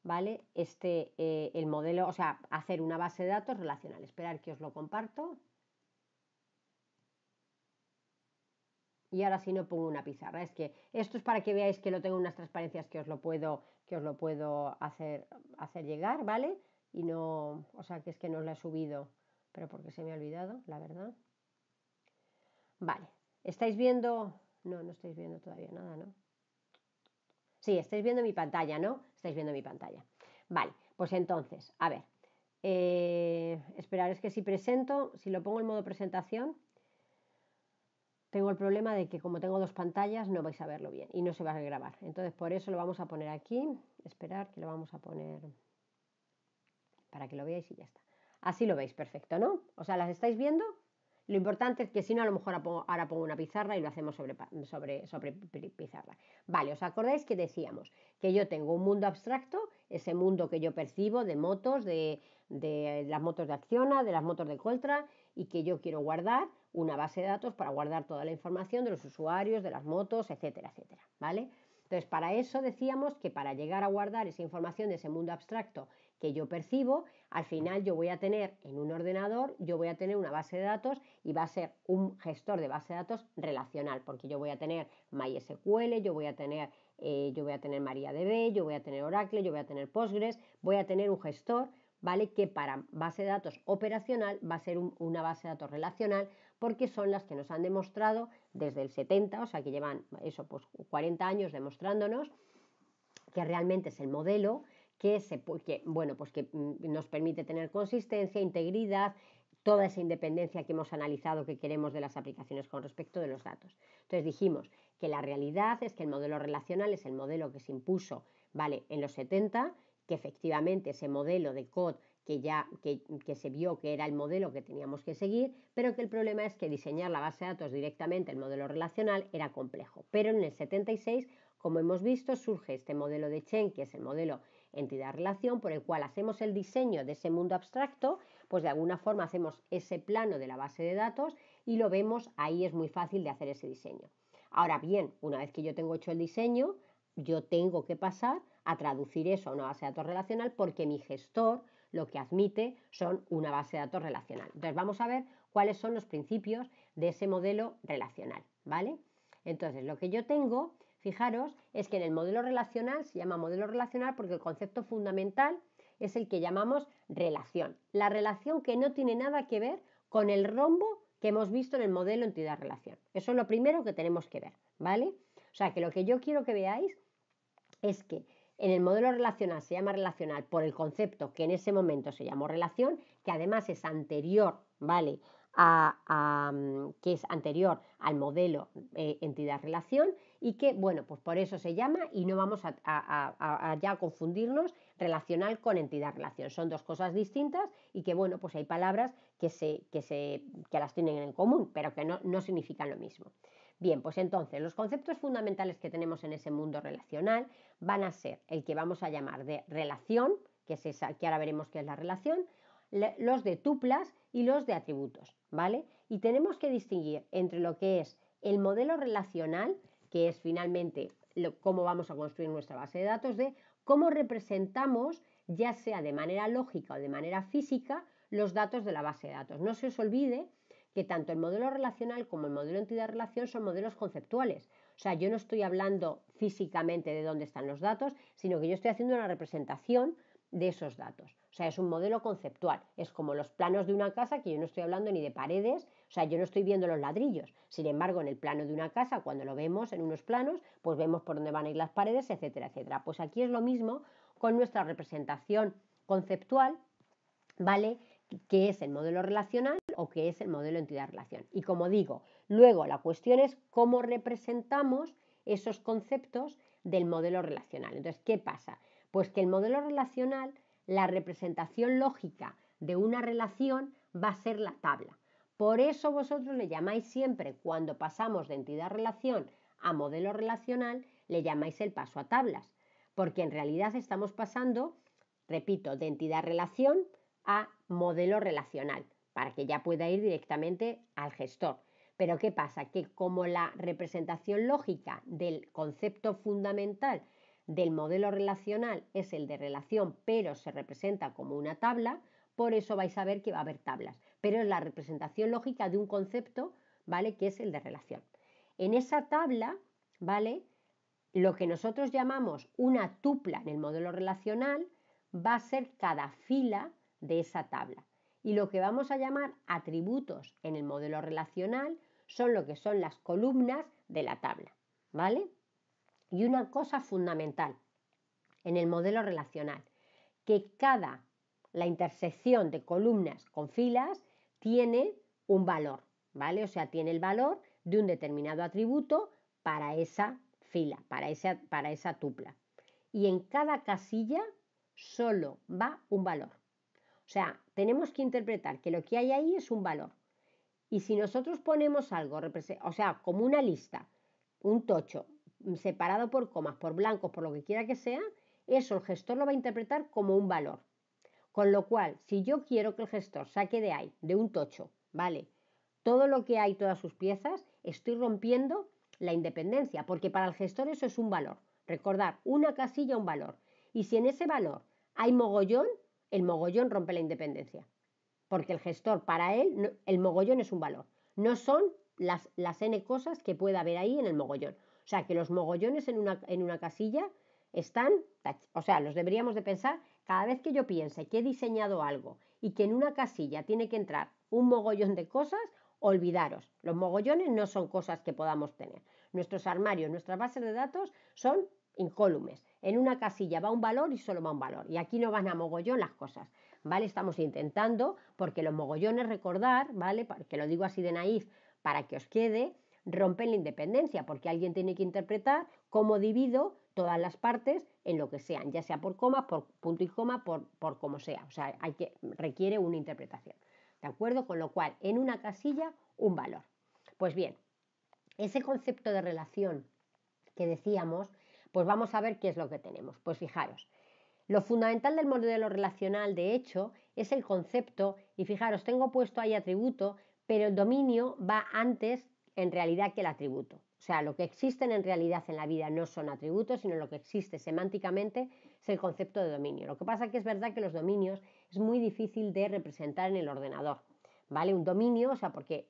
S1: ¿vale? El modelo, o sea, hacer una base de datos relacional. Esperar que os lo comparto. Y ahora sí no pongo una pizarra. Es que esto es para que veáis que lo tengo en unas transparencias que os lo puedo hacer llegar, ¿vale? Y no, o sea, que es que no la he subido, pero porque se me ha olvidado, la verdad. Vale, ¿estáis viendo? No, no estáis viendo todavía nada, ¿no? Sí, estáis viendo mi pantalla, ¿no? Estáis viendo mi pantalla. Vale, pues entonces, a ver. Esperar, es que si presento, si lo pongo en modo presentación, tengo el problema de que como tengo dos pantallas no vais a verlo bien y no se va a grabar. Entonces por eso lo vamos a poner aquí. Esperar que lo vamos a poner para que lo veáis y ya está. Así lo veis, perfecto, ¿no? O sea, ¿las estáis viendo? Lo importante es que si no, a lo mejor ahora pongo una pizarra y lo hacemos sobre pizarra. Vale, ¿os acordáis que decíamos que yo tengo un mundo abstracto, ese mundo que yo percibo de motos, de las motos de Acciona, de las motos de Coltra, y que yo quiero guardar una base de datos para guardar toda la información de los usuarios, de las motos, etcétera, etcétera, ¿vale? Entonces, para eso decíamos que para llegar a guardar esa información de ese mundo abstracto que yo percibo, al final yo voy a tener en un ordenador, yo voy a tener una base de datos y va a ser un gestor de base de datos relacional, porque yo voy a tener MySQL, yo voy a tener MariaDB, yo voy a tener Oracle, yo voy a tener Postgres, voy a tener un gestor, ¿vale? Que para base de datos operacional va a ser una base de datos relacional, porque son las que nos han demostrado desde el 70, o sea que llevan eso, pues 40 años demostrándonos que realmente es el modelo que nos permite tener consistencia, integridad, toda esa independencia que hemos analizado que queremos de las aplicaciones con respecto de los datos. Entonces dijimos que la realidad es que el modelo relacional es el modelo que se impuso, ¿vale? En los 70, que efectivamente ese modelo de COD que se vio que era el modelo que teníamos que seguir, pero que el problema es que diseñar la base de datos directamente, el modelo relacional, era complejo. Pero en el 76, como hemos visto, surge este modelo de Chen, que es el modelo entidad-relación, por el cual hacemos el diseño de ese mundo abstracto, pues de alguna forma hacemos ese plano de la base de datos y lo vemos, ahí es muy fácil de hacer ese diseño. Ahora bien, una vez que yo tengo hecho el diseño, yo tengo que pasar a traducir eso a una base de datos relacional porque mi gestor lo que admite son una base de datos relacional. Entonces vamos a ver cuáles son los principios de ese modelo relacional, ¿vale? Entonces lo que yo tengo, fijaros, es que en el modelo relacional se llama modelo relacional porque el concepto fundamental es el que llamamos relación. La relación que no tiene nada que ver con el rombo que hemos visto en el modelo entidad-relación. Eso es lo primero que tenemos que ver, ¿vale? O sea, que lo que yo quiero que veáis es que en el modelo relacional se llama relacional por el concepto que en ese momento se llamó relación, que además es anterior, ¿vale? Que es anterior al modelo entidad-relación, y que, bueno, pues por eso se llama y no vamos a ya confundirnos relacional con entidad-relación. Son dos cosas distintas y que, bueno, pues hay palabras que las tienen en común, pero que no significan lo mismo. Bien, pues entonces los conceptos fundamentales que tenemos en ese mundo relacional van a ser el que vamos a llamar de relación, que es esa, que ahora veremos qué es la relación, los de tuplas y los de atributos, ¿vale? Y tenemos que distinguir entre lo que es el modelo relacional, que es finalmente cómo vamos a construir nuestra base de datos, de cómo representamos, ya sea de manera lógica o de manera física, los datos de la base de datos. No se os olvide que tanto el modelo relacional como el modelo entidad-relación son modelos conceptuales. O sea, yo no estoy hablando físicamente de dónde están los datos, sino que yo estoy haciendo una representación de esos datos. O sea, es un modelo conceptual. Es como los planos de una casa, que yo no estoy hablando ni de paredes, o sea, yo no estoy viendo los ladrillos. Sin embargo, en el plano de una casa, cuando lo vemos en unos planos, pues vemos por dónde van a ir las paredes, etcétera, etcétera. Pues aquí es lo mismo con nuestra representación conceptual, ¿vale? Que es el modelo relacional o que es el modelo entidad-relación. Y como digo, luego la cuestión es cómo representamos esos conceptos del modelo relacional. Entonces, ¿qué pasa? Pues que el modelo relacional, la representación lógica de una relación va a ser la tabla. Por eso vosotros le llamáis siempre, cuando pasamos de entidad-relación a modelo relacional, le llamáis el paso a tablas, porque en realidad estamos pasando, repito, de entidad-relación a modelo relacional, para que ya pueda ir directamente al gestor. Pero ¿qué pasa? Que como la representación lógica del concepto fundamental del modelo relacional es el de relación, pero se representa como una tabla, por eso vais a ver que va a haber tablas. Pero es la representación lógica de un concepto, ¿vale? Que es el de relación. En esa tabla, ¿vale? Lo que nosotros llamamos una tupla en el modelo relacional va a ser cada fila de esa tabla. Y lo que vamos a llamar atributos en el modelo relacional son lo que son las columnas de la tabla, ¿vale? Y una cosa fundamental en el modelo relacional, que la intersección de columnas con filas tiene un valor, ¿vale? O sea, tiene el valor de un determinado atributo para esa fila, para esa tupla. Y en cada casilla solo va un valor. O sea, tenemos que interpretar que lo que hay ahí es un valor. Y si nosotros ponemos algo, o sea, como una lista, un tocho, separado por comas, por blancos, por lo que quiera que sea, eso el gestor lo va a interpretar como un valor. Con lo cual, si yo quiero que el gestor saque de ahí, de un tocho, ¿vale? Todo lo que hay, todas sus piezas, estoy rompiendo la independencia, porque para el gestor eso es un valor. Recordar, una casilla, un valor. Y si en ese valor hay mogollón, el mogollón rompe la independencia. Porque el gestor, para él, el mogollón es un valor. No son las n cosas que pueda haber ahí en el mogollón. O sea, que los mogollones en una casilla están, o sea, los deberíamos de pensar cada vez que yo piense que he diseñado algo y que en una casilla tiene que entrar un mogollón de cosas, olvidaros. Los mogollones no son cosas que podamos tener. Nuestros armarios, nuestras bases de datos son incólumes. En una casilla va un valor y solo va un valor. Y aquí no van a mogollón las cosas, ¿vale? Estamos intentando, porque los mogollones, recordar, ¿vale? Que lo digo así de naif para que os quede, rompen la independencia, porque alguien tiene que interpretar cómo divido todas las partes en lo que sean, ya sea por coma, por punto y coma, por como sea. O sea, requiere una interpretación. ¿De acuerdo? Con lo cual, en una casilla, un valor. Pues bien, ese concepto de relación que decíamos, pues vamos a ver qué es lo que tenemos. Pues fijaros, lo fundamental del modelo relacional, de hecho, es el concepto, y fijaros, tengo puesto ahí atributo, pero el dominio va antes en realidad que el atributo. O sea, lo que existen en realidad en la vida no son atributos, sino lo que existe semánticamente es el concepto de dominio. Lo que pasa es que es verdad que los dominios es muy difícil de representar en el ordenador, ¿vale? Un dominio, o sea, porque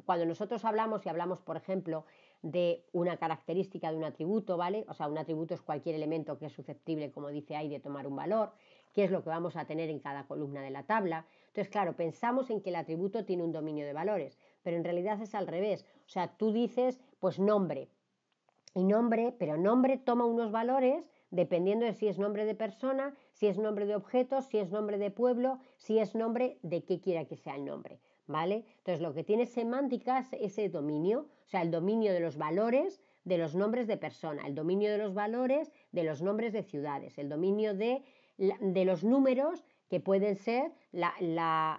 S1: cuando nosotros hablamos y hablamos, por ejemplo, de una característica de un atributo, ¿vale? O sea, un atributo es cualquier elemento que es susceptible, como dice ahí, de tomar un valor, que es lo que vamos a tener en cada columna de la tabla. Entonces, claro, pensamos en que el atributo tiene un dominio de valores, pero en realidad es al revés. O sea, tú dices, pues nombre, y nombre, pero nombre toma unos valores dependiendo de si es nombre de persona, si es nombre de objeto, si es nombre de pueblo, si es nombre de qué quiera que sea el nombre, ¿vale? Entonces, lo que tiene semántica es ese dominio, o sea, el dominio de los valores de los nombres de persona, el dominio de los valores de los nombres de ciudades, el dominio de los números que pueden ser la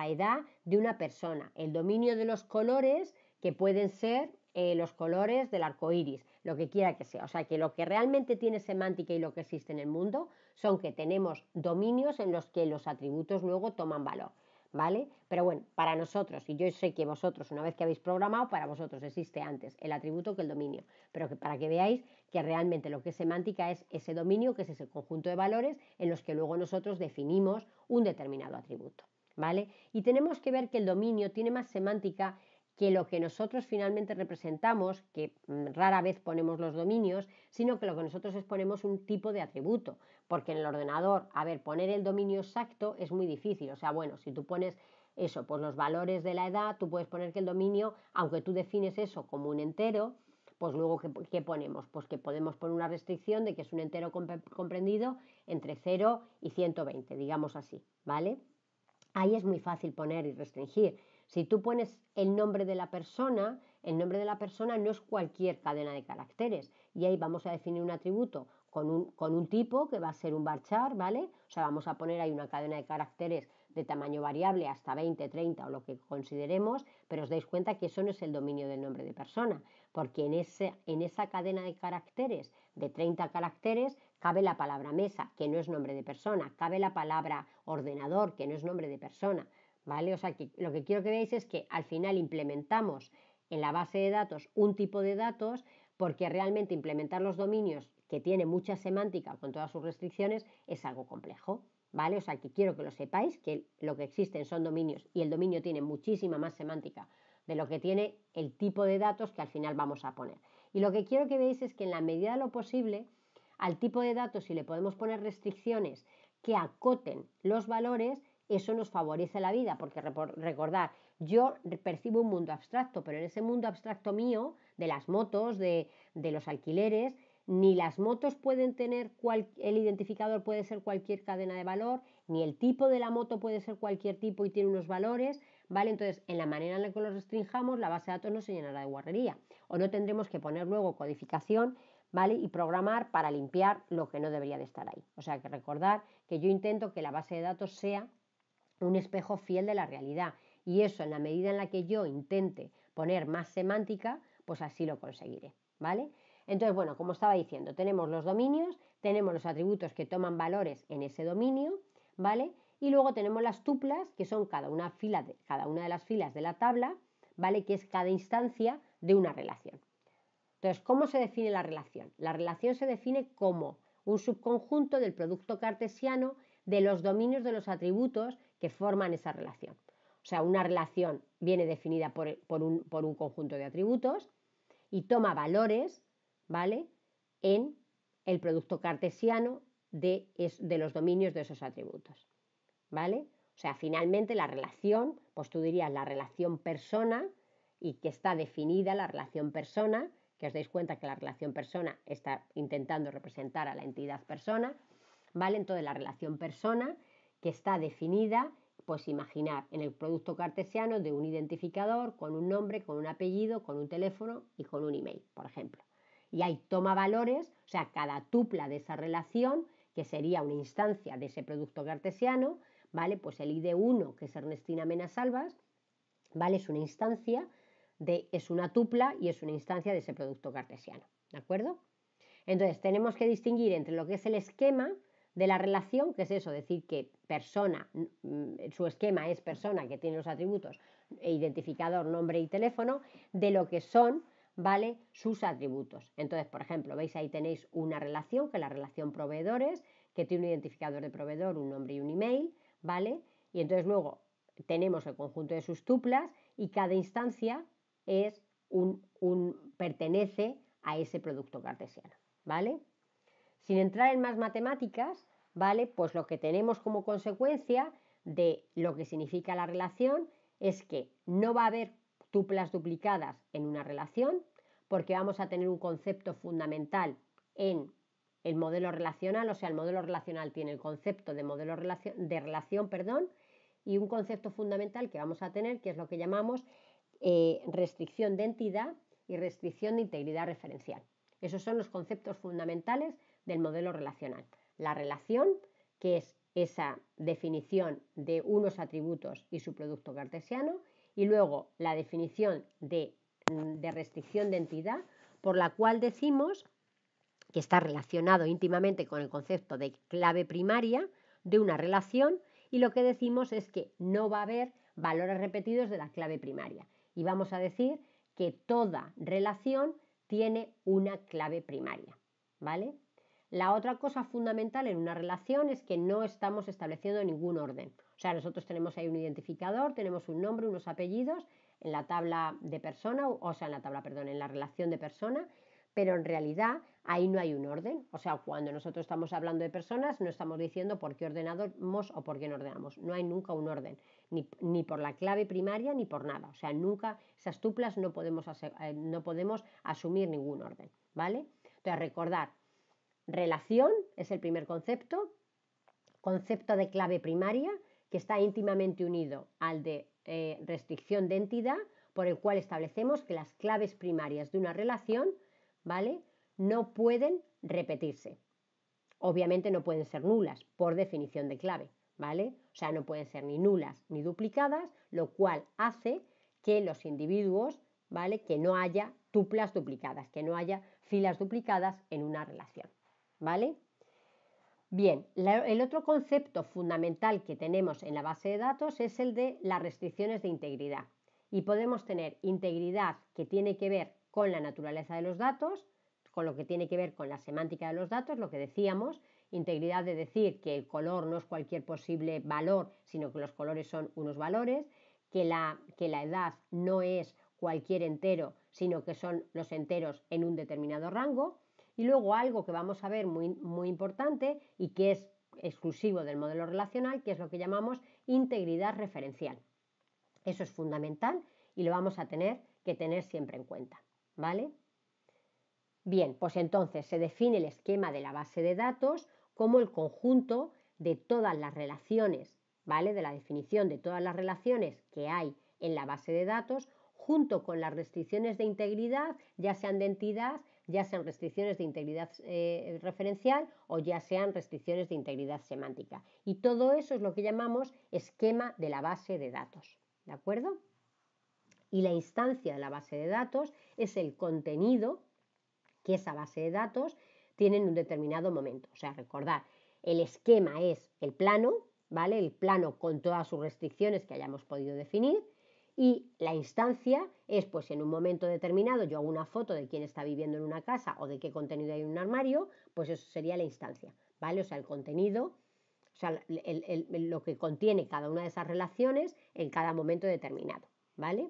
S1: edad de una persona, el dominio de los colores que pueden ser los colores del arco iris, lo que quiera que sea. O sea, que lo que realmente tiene semántica y lo que existe en el mundo son que tenemos dominios en los que los atributos luego toman valor, ¿vale? Pero bueno, para nosotros, y yo sé que vosotros, una vez que habéis programado, para vosotros existe antes el atributo que el dominio, pero que para que veáis que realmente lo que es semántica es ese dominio, que es ese conjunto de valores en los que luego nosotros definimos un determinado atributo, ¿vale? Y tenemos que ver que el dominio tiene más semántica que lo que nosotros finalmente representamos, que rara vez ponemos los dominios, sino que lo que nosotros exponemos un tipo de atributo, porque en el ordenador, a ver, poner el dominio exacto es muy difícil. O sea, bueno, si tú pones eso, pues los valores de la edad, tú puedes poner que el dominio, aunque tú defines eso como un entero, pues luego, ¿qué ponemos? Pues que podemos poner una restricción de que es un entero comprendido entre 0 y 120, digamos así, ¿vale? Ahí es muy fácil poner y restringir. Si tú pones el nombre de la persona, el nombre de la persona no es cualquier cadena de caracteres. Y ahí vamos a definir un atributo con un tipo que va a ser un varchar, ¿vale? O sea, vamos a poner ahí una cadena de caracteres de tamaño variable hasta 20, 30 o lo que consideremos, pero os dais cuenta que eso no es el dominio del nombre de persona, porque en esa cadena de caracteres de 30 caracteres cabe la palabra mesa, que no es nombre de persona, cabe la palabra ordenador, que no es nombre de persona, ¿vale? O sea, que lo que quiero que veáis es que al final implementamos en la base de datos un tipo de datos, porque realmente implementar los dominios, que tiene mucha semántica con todas sus restricciones, es algo complejo, ¿vale? O sea, que quiero que lo sepáis, que lo que existen son dominios y el dominio tiene muchísima más semántica de lo que tiene el tipo de datos que al final vamos a poner. Y lo que quiero que veáis es que en la medida de lo posible, al tipo de datos, si le podemos poner restricciones que acoten los valores, eso nos favorece la vida, porque recordad, yo percibo un mundo abstracto, pero en ese mundo abstracto mío, de las motos, de los alquileres, ni las motos pueden tener, el identificador puede ser cualquier cadena de valor, ni el tipo de la moto puede ser cualquier tipo y tiene unos valores, ¿vale? Entonces, en la manera en la que lo restringamos, la base de datos no se llenará de guarrería, o no tendremos que poner luego codificación, ¿vale? Y programar para limpiar lo que no debería de estar ahí. O sea, que recordar que yo intento que la base de datos sea un espejo fiel de la realidad, y eso, en la medida en la que yo intente poner más semántica, pues así lo conseguiré, ¿vale? Entonces, bueno, como estaba diciendo, tenemos los dominios, tenemos los atributos que toman valores en ese dominio, ¿vale? Y luego tenemos las tuplas, que son cada una de las filas de la tabla, ¿vale? Que es cada instancia de una relación. Entonces, ¿cómo se define la relación? La relación se define como un subconjunto del producto cartesiano de los dominios de los atributos que forman esa relación. O sea, una relación viene definida por un conjunto de atributos y toma valores, ¿vale?, en el producto cartesiano de los dominios de esos atributos, ¿vale? O sea, finalmente la relación, pues tú dirías la relación persona, y que está definida la relación persona, que os dais cuenta que la relación persona está intentando representar a la entidad persona, ¿vale? Entonces la relación persona, que está definida, pues imaginar en el producto cartesiano de un identificador con un nombre, con un apellido, con un teléfono y con un email, por ejemplo. Y ahí toma valores, o sea, cada tupla de esa relación, que sería una instancia de ese producto cartesiano, ¿vale? Pues el ID1, que es Ernestina Mena Salvas, ¿vale? Es una instancia, es una tupla y es una instancia de ese producto cartesiano, ¿de acuerdo? Entonces, tenemos que distinguir entre lo que es el esquema de la relación, que es eso, decir que persona, su esquema es persona, que tiene los atributos identificador, nombre y teléfono, de lo que son, ¿vale?, sus atributos. Entonces, por ejemplo, veis ahí tenéis una relación, que es la relación proveedores, que tiene un identificador de proveedor, un nombre y un email, ¿vale? Y entonces luego tenemos el conjunto de sus tuplas y cada instancia es pertenece a ese producto cartesiano, ¿vale? Sin entrar en más matemáticas, ¿vale? Pues lo que tenemos como consecuencia de lo que significa la relación es que no va a haber tuplas duplicadas en una relación, porque vamos a tener un concepto fundamental en el modelo relacional. O sea, el modelo relacional tiene el concepto de relación, y un concepto fundamental que vamos a tener, que es lo que llamamos restricción de entidad, y restricción de integridad referencial. Esos son los conceptos fundamentales del modelo relacional. La relación, que es esa definición de unos atributos y su producto cartesiano, y luego la definición de restricción de entidad, por la cual decimos que está relacionado íntimamente con el concepto de clave primaria de una relación, y lo que decimos es que no va a haber valores repetidos de la clave primaria. Y vamos a decir que toda relación tiene una clave primaria, ¿vale? La otra cosa fundamental en una relación es que no estamos estableciendo ningún orden. O sea, nosotros tenemos ahí un identificador, tenemos un nombre, unos apellidos en la tabla de persona, o sea, en la relación de persona, pero en realidad ahí no hay un orden. O sea, cuando nosotros estamos hablando de personas, no estamos diciendo por qué ordenamos o por qué no ordenamos. No hay nunca un orden, ni por la clave primaria ni por nada. O sea, nunca esas tuplas no podemos asumir ningún orden, ¿vale? Entonces, recordar, relación es el primer concepto de clave primaria, que está íntimamente unido al de restricción de entidad, por el cual establecemos que las claves primarias de una relación, ¿vale?, no pueden repetirse. Obviamente no pueden ser nulas, por definición de clave, ¿vale? O sea, no pueden ser ni nulas ni duplicadas, lo cual hace que los individuos, ¿vale?, que no haya tuplas duplicadas, que no haya filas duplicadas en una relación, ¿vale? Bien, el otro concepto fundamental que tenemos en la base de datos es el de las restricciones de integridad. Y podemos tener integridad que tiene que ver con la naturaleza de los datos, con lo que tiene que ver con la semántica de los datos, lo que decíamos, integridad de decir que el color no es cualquier posible valor, sino que los colores son unos valores, que la edad no es cualquier entero, sino que son los enteros en un determinado rango. Y luego algo que vamos a ver muy importante y que es exclusivo del modelo relacional, que es lo que llamamos integridad referencial. Eso es fundamental y lo vamos a tener que tener siempre en cuenta, ¿vale? Bien, pues entonces se define el esquema de la base de datos como el conjunto de todas las relaciones, ¿vale?, de la definición de todas las relaciones que hay en la base de datos, junto con las restricciones de integridad, ya sean de entidad, ya sean restricciones de integridad referencial o ya sean restricciones de integridad semántica. Y todo eso es lo que llamamos esquema de la base de datos, ¿de acuerdo? Y la instancia de la base de datos es el contenido que esa base de datos tiene en un determinado momento. O sea, recordad, el esquema es el plano, ¿vale?, el plano con todas sus restricciones que hayamos podido definir, y la instancia es, pues, en un momento determinado yo hago una foto de quién está viviendo en una casa o de qué contenido hay en un armario, pues eso sería la instancia, ¿vale? O sea, el contenido, o sea, lo que contiene cada una de esas relaciones en cada momento determinado, ¿vale?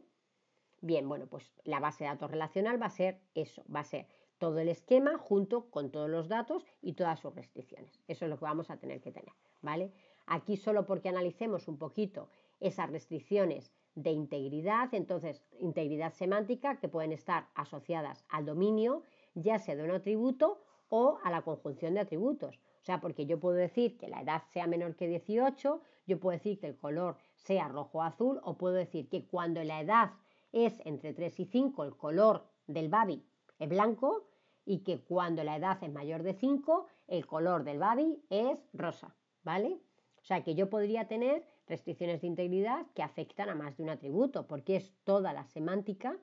S1: Bien, bueno, pues la base de datos relacional va a ser eso, va a ser todo el esquema junto con todos los datos y todas sus restricciones. Eso es lo que vamos a tener que tener, ¿vale? Aquí solo porque analicemos un poquito esas restricciones de integridad, entonces integridad semántica, que pueden estar asociadas al dominio, ya sea de un atributo o a la conjunción de atributos. O sea, porque yo puedo decir que la edad sea menor que 18, yo puedo decir que el color sea rojo o azul, o puedo decir que cuando la edad es entre 3 y 5 el color del babi es blanco, y que cuando la edad es mayor de 5 el color del babi es rosa, ¿vale? O sea que yo podría tener restricciones de integridad que afectan a más de un atributo, porque es toda la semántica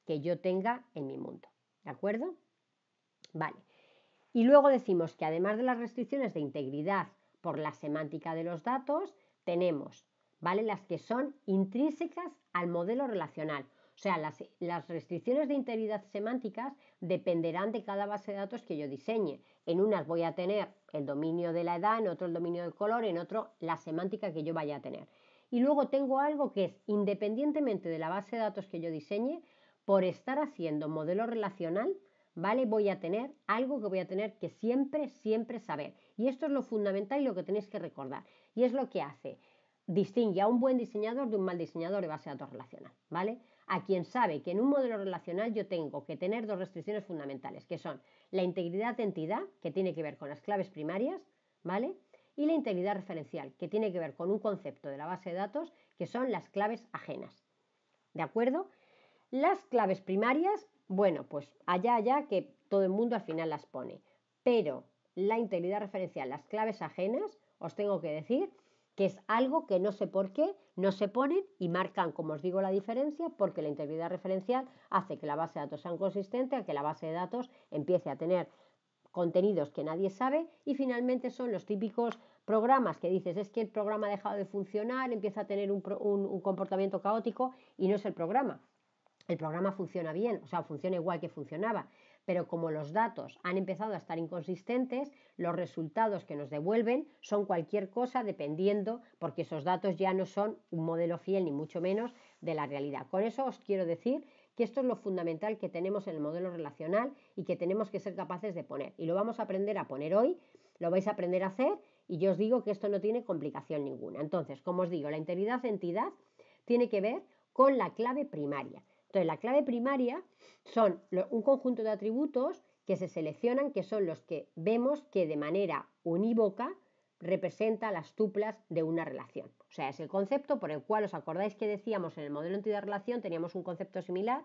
S1: que yo tenga en mi mundo, ¿de acuerdo? Vale. Y luego decimos que además de las restricciones de integridad por la semántica de los datos, tenemos, ¿vale?, las que son intrínsecas al modelo relacional. O sea, las restricciones de integridad semánticas dependerán de cada base de datos que yo diseñe. En unas voy a tener el dominio de la edad, en otro el dominio del color, en otro la semántica que yo vaya a tener. Y luego tengo algo que es, independientemente de la base de datos que yo diseñe, por estar haciendo modelo relacional, ¿vale?, voy a tener algo que voy a tener que siempre saber. Y esto es lo fundamental y lo que tenéis que recordar. Y es lo que distingue a un buen diseñador de un mal diseñador de base de datos relacional, ¿vale? A quien sabe que en un modelo relacional yo tengo que tener dos restricciones fundamentales, que son la integridad de entidad, que tiene que ver con las claves primarias, ¿vale?, y la integridad referencial, que tiene que ver con un concepto de la base de datos, que son las claves ajenas, ¿de acuerdo? Las claves primarias Bueno, pues allá que todo el mundo al final las pone. Pero la integridad referencial, las claves ajenas, os tengo que decir que es algo que no sé por qué no se ponen y marcan, como os digo, la diferencia, porque la integridad referencial hace que la base de datos sea consistente, a que la base de datos empiece a tener contenidos que nadie sabe y finalmente son los típicos programas que dices es que el programa ha dejado de funcionar, empieza a tener un comportamiento caótico y no es el programa. El programa funciona bien, o sea, funciona igual que funcionaba, pero como los datos han empezado a estar inconsistentes, los resultados que nos devuelven son cualquier cosa dependiendo, porque esos datos ya no son un modelo fiel ni mucho menos de la realidad. Con eso os quiero decir que esto es lo fundamental que tenemos en el modelo relacional y que tenemos que ser capaces de poner. Y lo vamos a aprender a poner hoy, lo vais a aprender a hacer y yo os digo que esto no tiene complicación ninguna. Entonces, como os digo, la integridad de entidad tiene que ver con la clave primaria. Entonces, la clave primaria son un conjunto de atributos que se seleccionan, que son los que vemos que de manera unívoca representa las tuplas de una relación. O sea, es el concepto por el cual os acordáis que decíamos en el modelo entidad-relación, teníamos un concepto similar,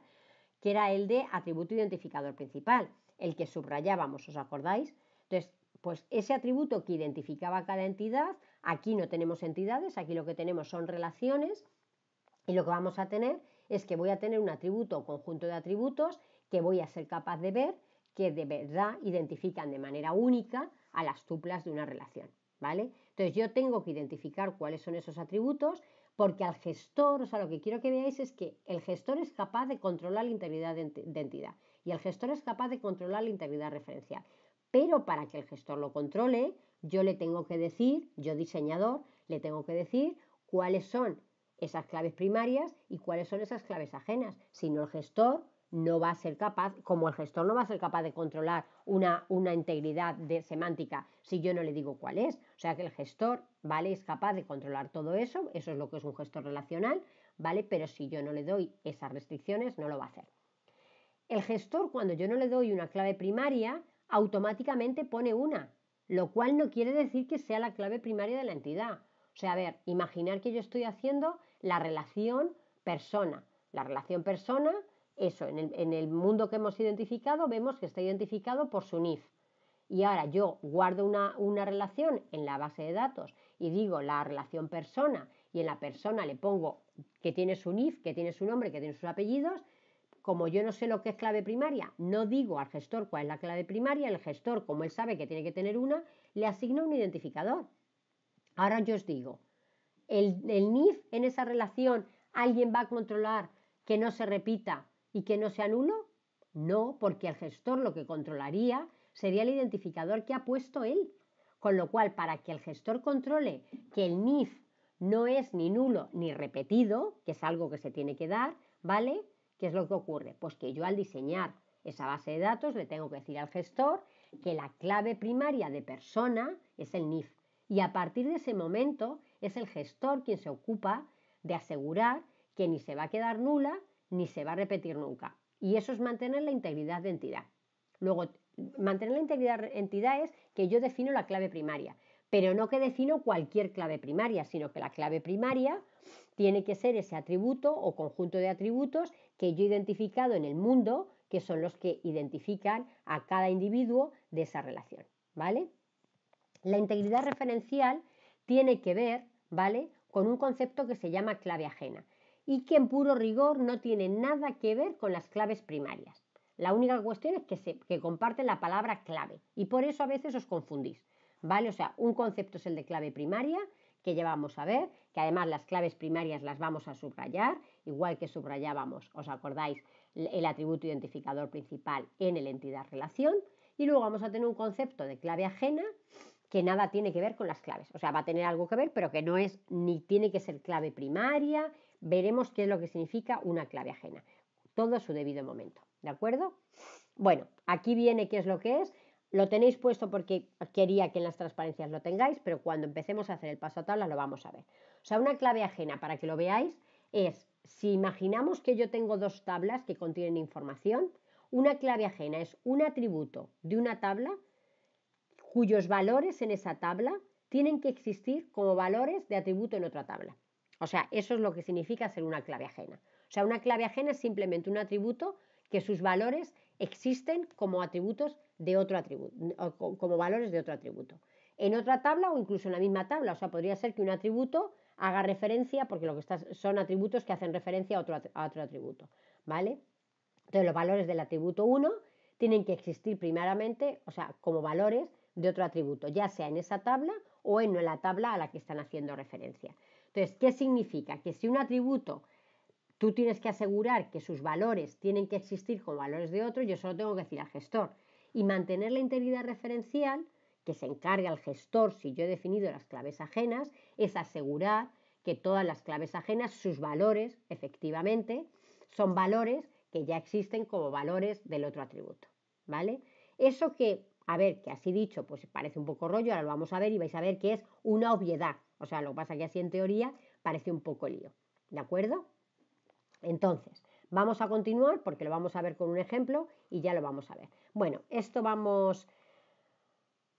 S1: que era el de atributo identificador principal, el que subrayábamos, ¿os acordáis? Entonces, pues ese atributo que identificaba cada entidad, aquí no tenemos entidades, aquí lo que tenemos son relaciones y lo que vamos a tener es que voy a tener un atributo o conjunto de atributos que voy a ser capaz de ver que de verdad identifican de manera única a las tuplas de una relación, ¿vale? Entonces yo tengo que identificar cuáles son esos atributos porque al gestor, o sea, lo que quiero que veáis es que el gestor es capaz de controlar la integridad de entidad y el gestor es capaz de controlar la integridad referencial. Pero para que el gestor lo controle, yo le tengo que decir, yo diseñador, le tengo que decir cuáles son esas claves primarias y cuáles son esas claves ajenas. Si no, el gestor no va a ser capaz, como el gestor no va a ser capaz de controlar una integridad semántica si yo no le digo cuál es. O sea que el gestor, ¿vale? Es capaz de controlar todo eso, eso es lo que es un gestor relacional, ¿vale? Pero si yo no le doy esas restricciones, no lo va a hacer. El gestor, cuando yo no le doy una clave primaria, automáticamente pone una, lo cual no quiere decir que sea la clave primaria de la entidad. O sea, a ver, imaginar que yo estoy haciendo la relación persona. La relación persona, eso, en el mundo que hemos identificado, vemos que está identificado por su NIF. Y ahora yo guardo una relación en la base de datos y digo la relación persona y en la persona le pongo que tiene su NIF, que tiene su nombre, que tiene sus apellidos. Como yo no sé lo que es clave primaria, no digo al gestor cuál es la clave primaria, el gestor, como él sabe que tiene que tener una, le asigna un identificador. Ahora yo os digo, el NIF en esa relación, ¿alguien va a controlar que no se repita y que no sea nulo? No, porque el gestor lo que controlaría sería el identificador que ha puesto él. Con lo cual, para que el gestor controle que el NIF no es ni nulo ni repetido, que es algo que se tiene que dar, ¿vale? ¿Qué es lo que ocurre? Pues que yo al diseñar esa base de datos le tengo que decir al gestor que la clave primaria de persona es el NIF. Y a partir de ese momento es el gestor quien se ocupa de asegurar que ni se va a quedar nula ni se va a repetir nunca. Y eso es mantener la integridad de entidad. Luego, mantener la integridad de entidad es que yo defino la clave primaria, pero no que defino cualquier clave primaria, sino que la clave primaria tiene que ser ese atributo o conjunto de atributos que yo he identificado en el mundo, que son los que identifican a cada individuo de esa relación, ¿vale? La integridad referencial tiene que ver, ¿vale?, con un concepto que se llama clave ajena y que en puro rigor no tiene nada que ver con las claves primarias. La única cuestión es que comparten la palabra clave y por eso a veces os confundís, ¿vale? O sea, un concepto es el de clave primaria, que ya vamos a ver, que además las claves primarias las vamos a subrayar, igual que subrayábamos, ¿os acordáis?, el atributo identificador principal en el entidad relación, y luego vamos a tener un concepto de clave ajena que nada tiene que ver con las claves. O sea, va a tener algo que ver, pero que no es ni tiene que ser clave primaria. Veremos qué es lo que significa una clave ajena. Todo a su debido momento, ¿de acuerdo? Bueno, aquí viene qué es lo que es. Lo tenéis puesto porque quería que en las transparencias lo tengáis, pero cuando empecemos a hacer el paso a tabla lo vamos a ver. O sea, una clave ajena, para que lo veáis, es, si imaginamos que yo tengo dos tablas que contienen información, una clave ajena es un atributo de una tabla cuyos valores en esa tabla tienen que existir como valores de atributo en otra tabla. O sea, eso es lo que significa ser una clave ajena. O sea, una clave ajena es simplemente un atributo que sus valores existen como atributos de otro atributo, como valores de otro atributo. En otra tabla o incluso en la misma tabla, o sea, podría ser que un atributo haga referencia, porque lo que son atributos que hacen referencia a otro atributo, ¿vale? Entonces, los valores del atributo 1 tienen que existir primeramente, o sea, como valores de otro atributo, ya sea en esa tabla o en la tabla a la que están haciendo referencia. Entonces, ¿qué significa? Que si un atributo tú tienes que asegurar que sus valores tienen que existir como valores de otro, yo solo tengo que decir al gestor. Y mantener la integridad referencial, que se encarga el gestor si yo he definido las claves ajenas, es asegurar que todas las claves ajenas, sus valores, efectivamente, son valores que ya existen como valores del otro atributo, ¿vale? Eso que, a ver, que así dicho, pues parece un poco rollo, ahora lo vamos a ver y vais a ver que es una obviedad. O sea, lo que pasa es que así en teoría parece un poco lío, ¿de acuerdo? Entonces, vamos a continuar porque lo vamos a ver con un ejemplo y ya lo vamos a ver. Bueno, esto vamos...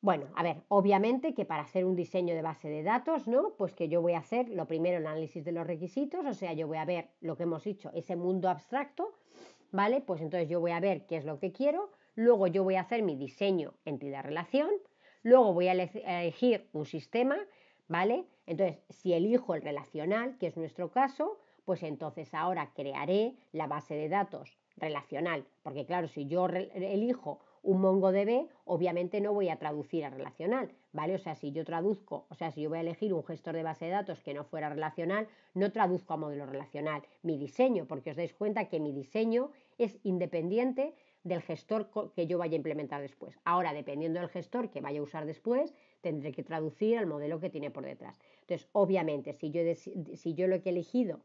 S1: Bueno, a ver, obviamente que para hacer un diseño de base de datos, ¿no? Pues que yo voy a hacer lo primero el análisis de los requisitos, o sea, yo voy a ver lo que hemos dicho, ese mundo abstracto, ¿vale? Pues entonces yo voy a ver qué es lo que quiero, luego yo voy a hacer mi diseño entidad-relación, luego voy a elegir un sistema, ¿vale? Entonces, si elijo el relacional, que es nuestro caso, pues entonces ahora crearé la base de datos relacional, porque claro, si yo elijo un MongoDB, obviamente no voy a traducir a relacional, ¿vale? O sea, si yo traduzco, o sea, si yo voy a elegir un gestor de base de datos que no fuera relacional, no traduzco a modelo relacional mi diseño, porque os dais cuenta que mi diseño es independiente del gestor que yo vaya a implementar después. Ahora, dependiendo del gestor que vaya a usar después, tendré que traducir al modelo que tiene por detrás. Entonces, obviamente, si yo lo que he elegido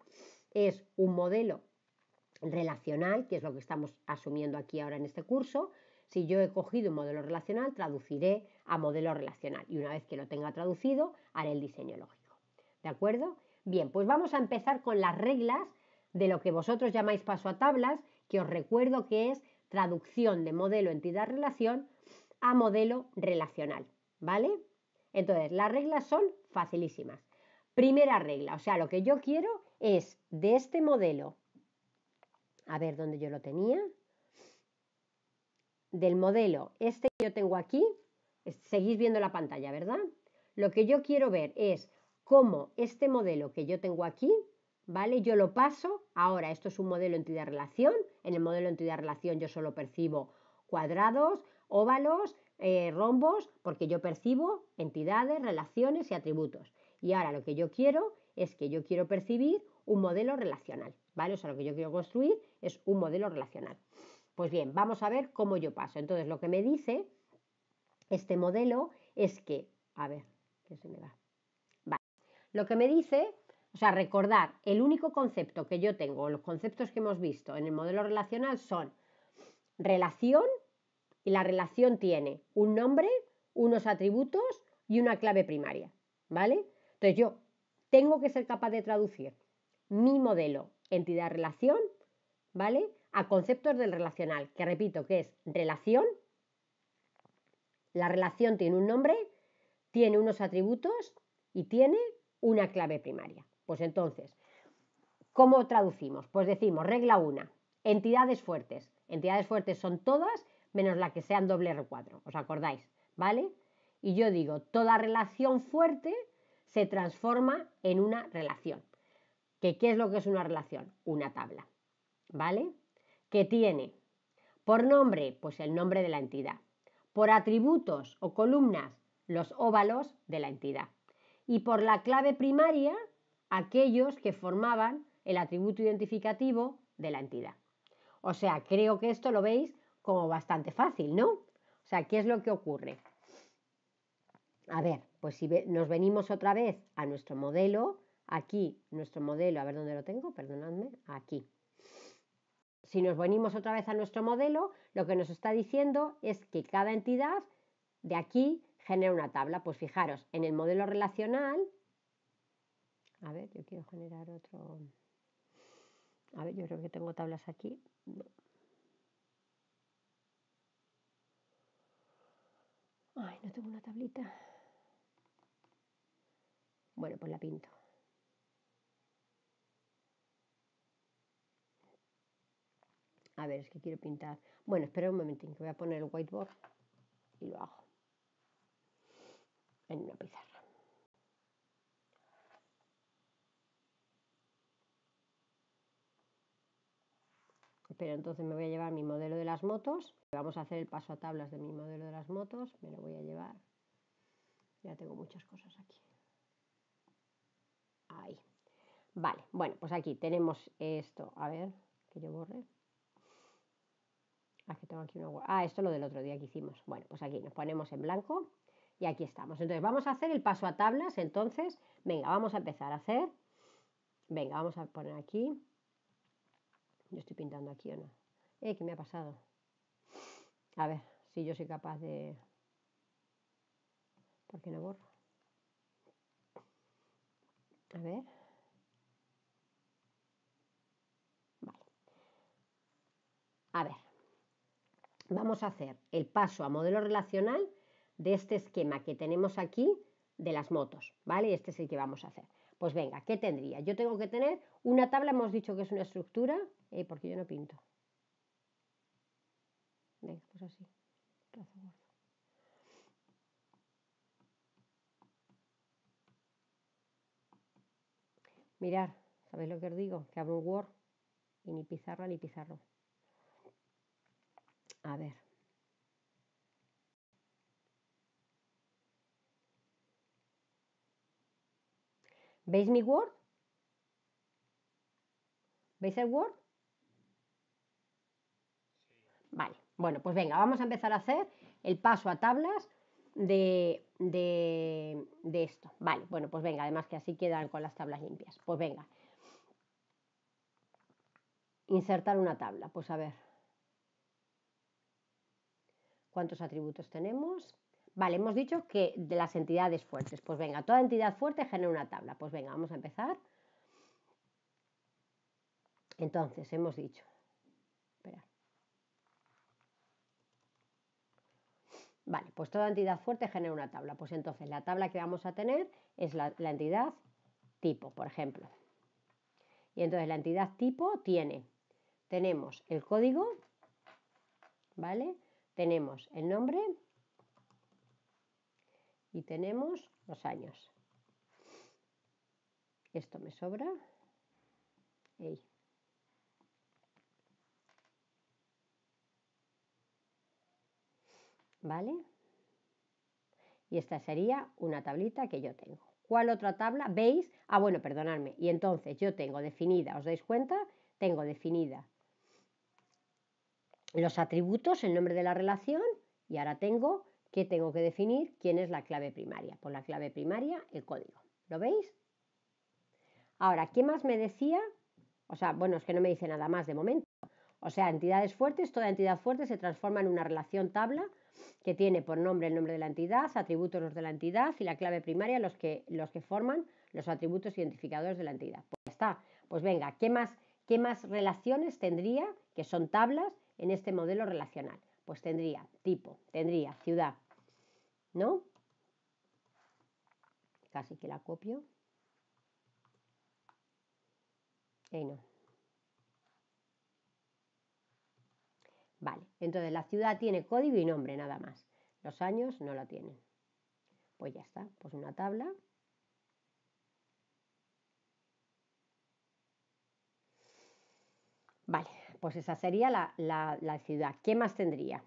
S1: es un modelo relacional, que es lo que estamos asumiendo aquí ahora en este curso, si yo he cogido un modelo relacional, traduciré a modelo relacional y una vez que lo tenga traducido, haré el diseño lógico. ¿De acuerdo? Bien, pues vamos a empezar con las reglas de lo que vosotros llamáis paso a tablas, que os recuerdo que es traducción de modelo entidad-relación a modelo relacional, ¿vale? Entonces, las reglas son facilísimas. Primera regla, o sea, lo que yo quiero es de este modelo, a ver dónde yo lo tenía, del modelo este que yo tengo aquí, seguís viendo la pantalla, ¿verdad? Lo que yo quiero ver es cómo este modelo que yo tengo aquí, ¿vale? Yo lo paso, ahora esto es un modelo entidad-relación, en el modelo entidad-relación yo solo percibo cuadrados, óvalos, rombos, porque yo percibo entidades, relaciones y atributos. Y ahora lo que yo quiero es que yo quiero percibir un modelo relacional, ¿vale? O sea, lo que yo quiero construir es un modelo relacional. Pues bien, vamos a ver cómo yo paso. Entonces, lo que me dice este modelo es que, a ver, que se me va. Vale. Lo que me dice, o sea, recordar, el único concepto que yo tengo, los conceptos que hemos visto en el modelo relacional son relación, y la relación tiene un nombre, unos atributos y una clave primaria, ¿vale? Entonces yo tengo que ser capaz de traducir mi modelo entidad-relación, ¿vale? A conceptos del relacional, que repito que es relación, la relación tiene un nombre, tiene unos atributos y tiene una clave primaria. Pues entonces, ¿cómo traducimos? Pues decimos, regla 1, entidades fuertes. Entidades fuertes son todas menos la que sean doble R4, ¿os acordáis? ¿Vale? Y yo digo, toda relación fuerte se transforma en una relación. ¿Qué es lo que es una relación? Una tabla, ¿vale? Que tiene por nombre, pues el nombre de la entidad. Por atributos o columnas, los óvalos de la entidad. Y por la clave primaria, aquellos que formaban el atributo identificativo de la entidad. O sea, creo que esto lo veis como bastante fácil, ¿no? O sea, ¿qué es lo que ocurre? A ver, pues si nos venimos otra vez a nuestro modelo, aquí nuestro modelo, a ver dónde lo tengo, perdonadme, aquí. Si nos venimos otra vez a nuestro modelo, lo que nos está diciendo es que cada entidad de aquí genera una tabla. Pues fijaros, en el modelo relacional, a ver, yo quiero generar otro, a ver, yo creo que tengo tablas aquí, no. Ay, no tengo una tablita. Bueno, pues la pinto. A ver, es que quiero pintar. Bueno, espera un momentín, que voy a poner el whiteboard y lo hago en una pizarra. Pero entonces me voy a llevar mi modelo de las motos. Vamos a hacer el paso a tablas de mi modelo de las motos. Me lo voy a llevar. Ya tengo muchas cosas aquí. Ahí. Vale, bueno, pues aquí tenemos esto. A ver, que yo borre. Que tengo aquí una... esto es lo del otro día que hicimos. Bueno, pues aquí nos ponemos en blanco y aquí estamos. Entonces vamos a hacer el paso a tablas. Entonces, venga, vamos a empezar a hacer. Venga, vamos a poner aquí. Yo estoy pintando aquí o no. ¿Qué me ha pasado? A ver si yo soy capaz de... ¿Por qué no borro? A ver. Vale. A ver. Vamos a hacer el paso a modelo relacional de este esquema que tenemos aquí de las motos, ¿vale? Este es el que vamos a hacer. Pues venga, ¿qué tendría? Yo tengo que tener una tabla, hemos dicho que es una estructura, porque yo no pinto. Venga, pues así. Trazo gordo. Mirad, ¿sabéis lo que os digo? Que abro un Word y ni pizarra ni pizarro. A ver. ¿Veis mi Word? ¿Veis el Word? Vale, bueno, pues venga, vamos a empezar a hacer el paso a tablas de esto. Vale, bueno, pues venga, además que así quedan con las tablas limpias. Pues venga. Insertar una tabla, pues a ver. ¿Cuántos atributos tenemos? Vale, hemos dicho que de las entidades fuertes. Pues venga, toda entidad fuerte genera una tabla. Pues venga, vamos a empezar. Entonces, hemos dicho... Espera. Vale, pues toda entidad fuerte genera una tabla. Pues entonces la tabla que vamos a tener es la entidad tipo, por ejemplo. Y entonces la entidad tipo tenemos el código, ¿vale? Tenemos el nombre y tenemos los años. Esto me sobra. Ey. ¿Vale? Y esta sería una tablita que yo tengo. ¿Cuál otra tabla? ¿Veis? Bueno, perdonadme. Y entonces yo tengo definida, ¿os dais cuenta? Tengo definida los atributos, el nombre de la relación, y ahora tengo que definir quién es la clave primaria. Por la clave primaria, el código. ¿Lo veis? Ahora, ¿qué más me decía? O sea, bueno, es que no me dice nada más de momento. O sea, entidades fuertes, toda entidad fuerte se transforma en una relación tabla que tiene por nombre el nombre de la entidad, atributos los de la entidad y la clave primaria los que forman los atributos identificadores de la entidad. Pues ya está. Pues venga, ¿qué más relaciones tendría, que son tablas, en este modelo relacional? Pues tendría tipo, tendría ciudad, ¿no? Casi que la copio. No. Vale, entonces la ciudad tiene código y nombre nada más. Los años no lo tienen. Pues ya está, pues una tabla. Vale, pues esa sería la ciudad. ¿Qué más tendría?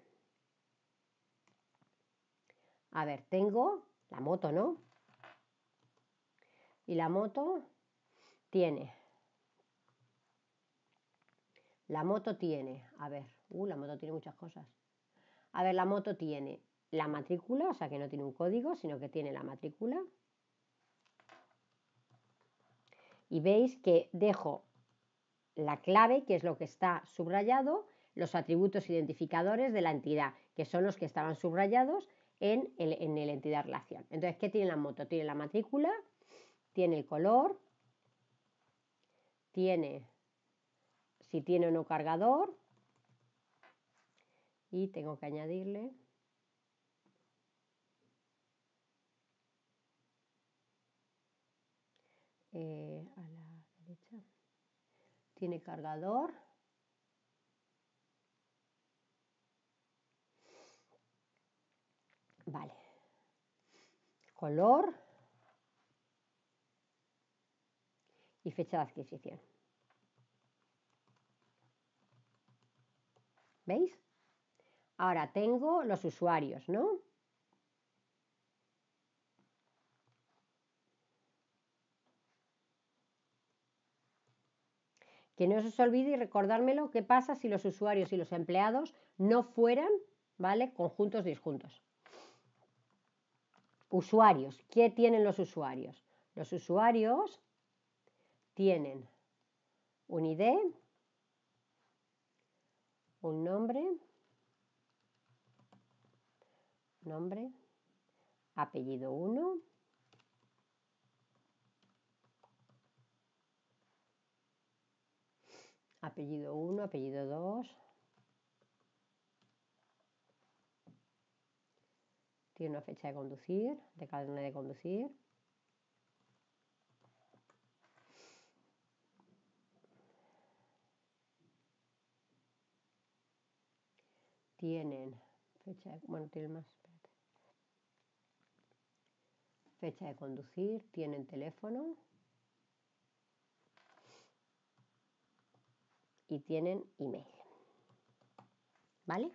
S1: A ver, tengo la moto, ¿no? Y la moto tiene... a ver, la moto tiene muchas cosas. A ver, la moto tiene la matrícula, o sea que no tiene un código, sino que tiene la matrícula. Y veis que dejo la clave, que es lo que está subrayado, los atributos identificadores de la entidad, que son los que estaban subrayados en el entidad relación. Entonces, ¿qué tiene la moto? Tiene la matrícula, tiene el color, tiene si tiene o no cargador, y tengo que añadirle a la derecha, tiene cargador Vale. Color y fecha de adquisición. ¿Veis? Ahora tengo los usuarios, ¿no? Que no os olvide y recordármelo qué pasa si los usuarios y los empleados no fueran, ¿vale? Conjuntos disjuntos. Usuarios. ¿Qué tienen los usuarios? Los usuarios tienen un ID, un nombre, apellido 1, apellido 1, apellido 2, tiene una fecha de conducir, de carnet de conducir. Tienen fecha de, bueno, tienen más, espérate. Fecha de conducir, tienen teléfono y tienen email. ¿Vale?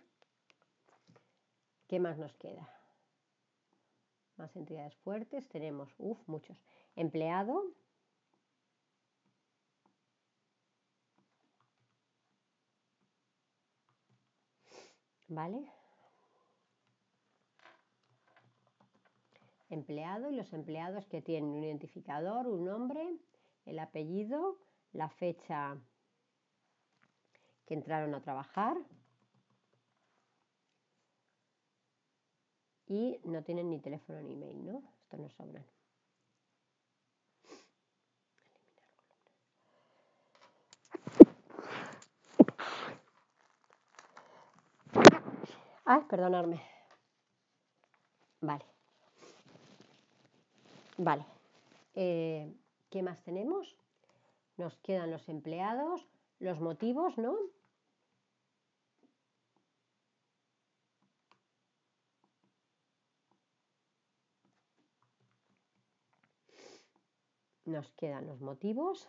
S1: ¿Qué más nos queda? Más entidades fuertes, tenemos, muchos. Empleado, ¿vale? Empleado y los empleados que tienen un identificador, un nombre, el apellido, la fecha que entraron a trabajar y no tienen ni teléfono ni email, ¿no? Esto nos sobran. Ay, perdonadme. Vale. Vale. ¿Qué más tenemos? Nos quedan los empleados, los motivos, ¿no? Nos quedan los motivos.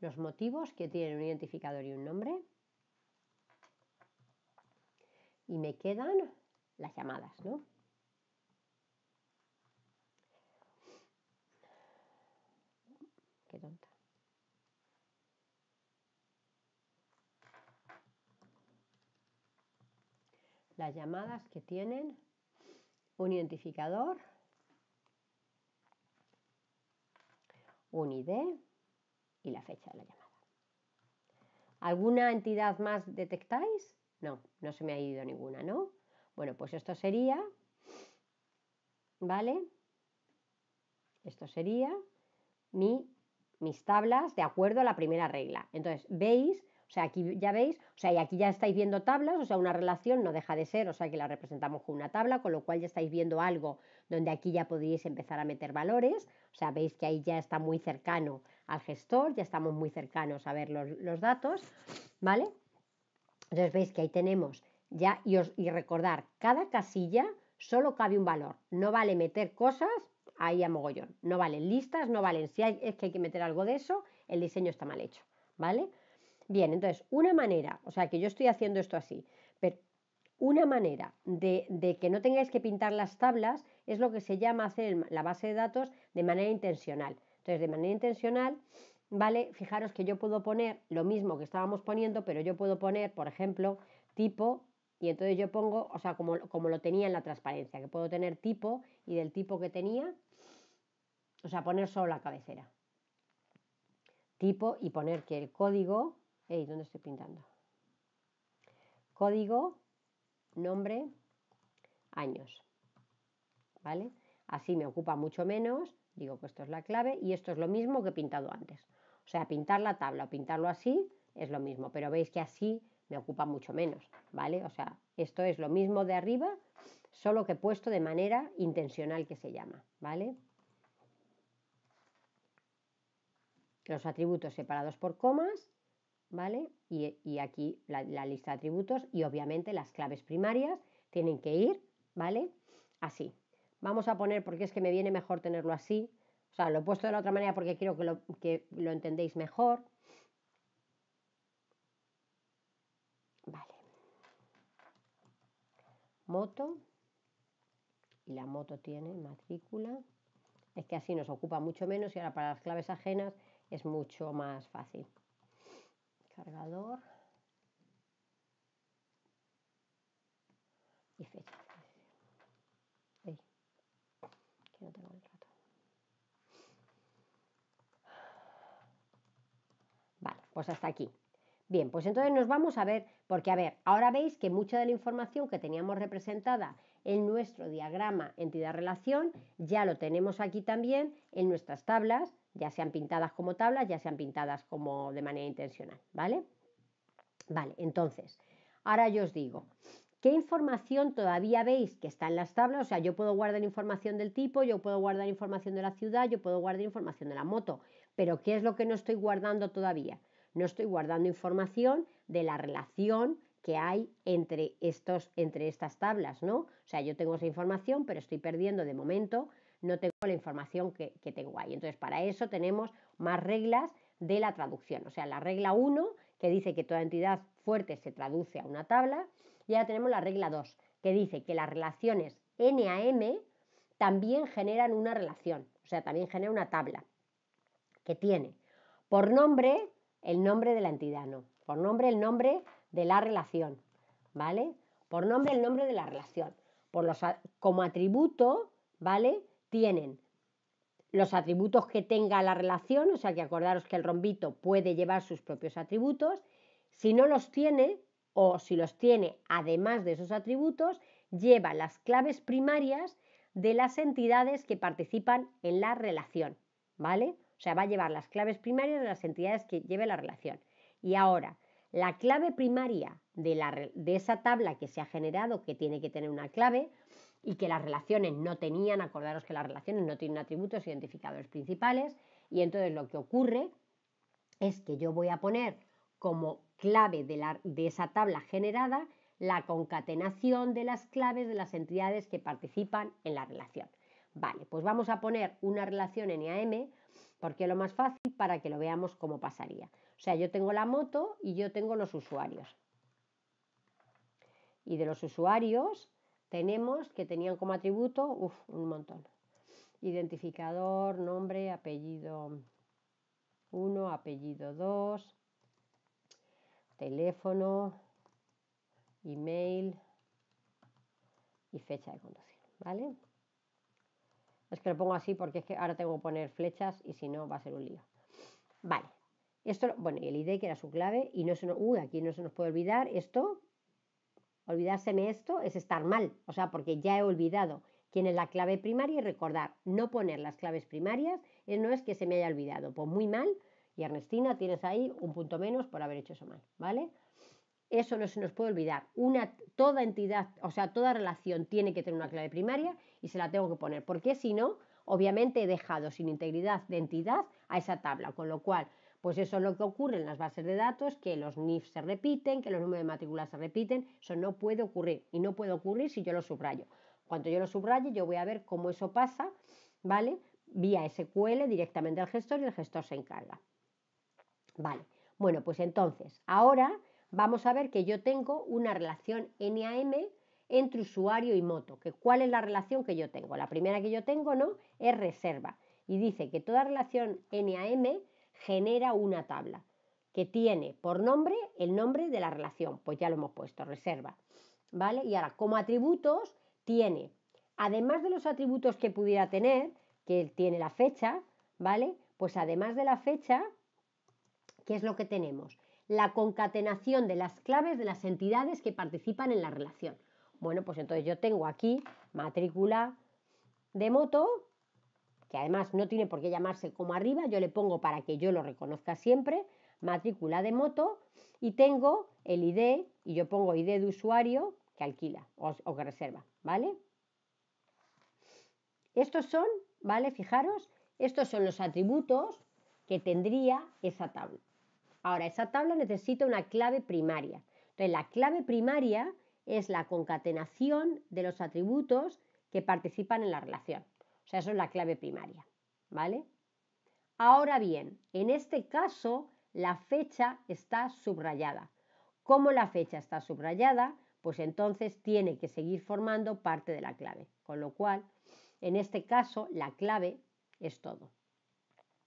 S1: Los motivos que tienen un identificador y un nombre. Y me quedan las llamadas, ¿no? Qué tonta. Las llamadas que tienen un identificador, un ID y la fecha de la llamada. ¿Alguna entidad más detectáis? No, no se me ha ido ninguna, ¿no? Bueno, pues esto sería, ¿vale? Esto sería mis tablas de acuerdo a la primera regla. Entonces, veis, o sea, aquí ya veis, o sea, y aquí ya estáis viendo tablas, o sea, una relación no deja de ser, o sea, que la representamos con una tabla, con lo cual ya estáis viendo algo donde aquí ya podríais empezar a meter valores, o sea, veis que ahí ya está muy cercano al gestor, ya estamos muy cercanos a ver los datos, ¿vale? Entonces veis que ahí tenemos ya, y recordar, cada casilla solo cabe un valor, no vale meter cosas ahí a mogollón, no valen listas, no valen, si es que hay que meter algo de eso, el diseño está mal hecho, ¿vale? Bien, entonces una manera, o sea que yo estoy haciendo esto así, pero una manera de que no tengáis que pintar las tablas es lo que se llama hacer la base de datos de manera intencional. Entonces, de manera intencional, ¿vale? Fijaros que yo puedo poner lo mismo que estábamos poniendo, pero yo puedo poner, por ejemplo, tipo, y entonces yo pongo, o sea, como lo tenía en la transparencia, que puedo tener tipo y del tipo que tenía, o sea, poner solo la cabecera. Tipo y poner que el código, ¿dónde estoy pintando? Código, nombre, años, ¿vale? Así me ocupa mucho menos, digo que esto es la clave y esto es lo mismo que he pintado antes. O sea, pintar la tabla o pintarlo así es lo mismo, pero veis que así me ocupa mucho menos, ¿vale? O sea, esto es lo mismo de arriba, solo que puesto de manera intencional que se llama, ¿vale? los atributos separados por comas, ¿vale? Y aquí la lista de atributos y obviamente las claves primarias tienen que ir, ¿vale? Así. Vamos a poner, porque es que me viene mejor tenerlo así, o sea, lo he puesto de la otra manera porque quiero que lo entendéis mejor. Vale. Moto. Y la moto tiene matrícula. Es que así nos ocupa mucho menos y ahora para las claves ajenas es mucho más fácil. Cargador. Y fecha. Ey, que no tengo el rato. Vale, pues hasta aquí. Bien, pues entonces nos vamos a ver, porque a ver, ahora veis que mucha de la información que teníamos representada en nuestro diagrama entidad-relación ya lo tenemos aquí también en nuestras tablas, ya sean pintadas como tablas, ya sean pintadas como de manera intencional, ¿vale? Vale, entonces, ahora yo os digo, ¿qué información todavía veis que está en las tablas? O sea, yo puedo guardar información del tipo, yo puedo guardar información de la ciudad, yo puedo guardar información de la moto, pero ¿qué es lo que no estoy guardando todavía? No estoy guardando información de la relación que hay entre estas tablas, ¿no? O sea, yo tengo esa información, pero estoy perdiendo de momento, no tengo la información que tengo ahí. Entonces, para eso tenemos más reglas de la traducción. O sea, la regla 1, que dice que toda entidad fuerte se traduce a una tabla, y ahora tenemos la regla 2, que dice que las relaciones N a M también generan una relación, o sea, también generan una tabla que tiene por nombre el nombre de la entidad, no, por nombre el nombre de la relación, ¿vale? Por nombre el nombre de la relación. Como atributo, ¿vale? Tienen los atributos que tenga la relación, o sea que acordaros que el rombito puede llevar sus propios atributos. Si no los tiene, o si los tiene además de esos atributos, lleva las claves primarias de las entidades que participan en la relación, ¿vale? O sea, va a llevar las claves primarias de las entidades que lleve la relación. Y ahora, la clave primaria de esa tabla que se ha generado, que tiene que tener una clave, y que las relaciones no tenían, acordaros que las relaciones no tienen atributos identificadores principales, y entonces lo que ocurre es que yo voy a poner como clave de esa tabla generada la concatenación de las claves de las entidades que participan en la relación. Vale, pues vamos a poner una relación NAM, porque es lo más fácil para que lo veamos cómo pasaría. O sea, yo tengo la moto y yo tengo los usuarios. Y de los usuarios tenemos que tenían como atributo, un montón. Identificador, nombre, apellido 1, apellido 2, teléfono, email y fecha de conducción, ¿vale? Es que lo pongo así porque es que ahora tengo que poner flechas y si no va a ser un lío. Vale, esto, bueno, y el ID que era su clave y no se nos, aquí no se nos puede olvidar esto. Olvidárseme esto es estar mal, o sea, porque ya he olvidado quién es la clave primaria y recordar, no poner las claves primarias, no es que se me haya olvidado, pues muy mal, y Ernestina tienes ahí un punto menos por haber hecho eso mal, ¿vale? Eso no se nos puede olvidar, toda entidad, o sea, toda relación tiene que tener una clave primaria y se la tengo que poner, porque si no, obviamente he dejado sin integridad de entidad a esa tabla, con lo cual pues eso es lo que ocurre en las bases de datos, que los NIF se repiten, que los números de matrícula se repiten, eso no puede ocurrir y no puede ocurrir si yo lo subrayo. Cuando yo lo subraye yo voy a ver cómo eso pasa, ¿vale? Vía SQL directamente al gestor y el gestor se encarga. Vale, bueno, pues entonces, ahora vamos a ver que yo tengo una relación NAM entre usuario y moto. ¿Cuál es la relación que yo tengo? La primera que yo tengo, ¿no? Es reserva. Y dice que toda relación NAM genera una tabla que tiene por nombre el nombre de la relación. Pues ya lo hemos puesto, reserva. ¿Vale? Y ahora, como atributos, tiene, además de los atributos que pudiera tener, que tiene la fecha, ¿vale? Pues además de la fecha, ¿qué es lo que tenemos? La concatenación de las claves de las entidades que participan en la relación. Bueno, pues entonces yo tengo aquí matrícula de moto, que además no tiene por qué llamarse como arriba, yo le pongo para que yo lo reconozca siempre, matrícula de moto, y tengo el ID, y yo pongo ID de usuario que alquila o que reserva, ¿vale? Estos son, ¿vale? Fijaros, estos son los atributos que tendría esa tabla. Ahora, esa tabla necesita una clave primaria. Entonces, la clave primaria es la concatenación de los atributos que participan en la relación. O sea, eso es la clave primaria, ¿vale? Ahora bien, en este caso, la fecha está subrayada. ¿Cómo la fecha está subrayada? Pues entonces tiene que seguir formando parte de la clave. Con lo cual, en este caso, la clave es todo,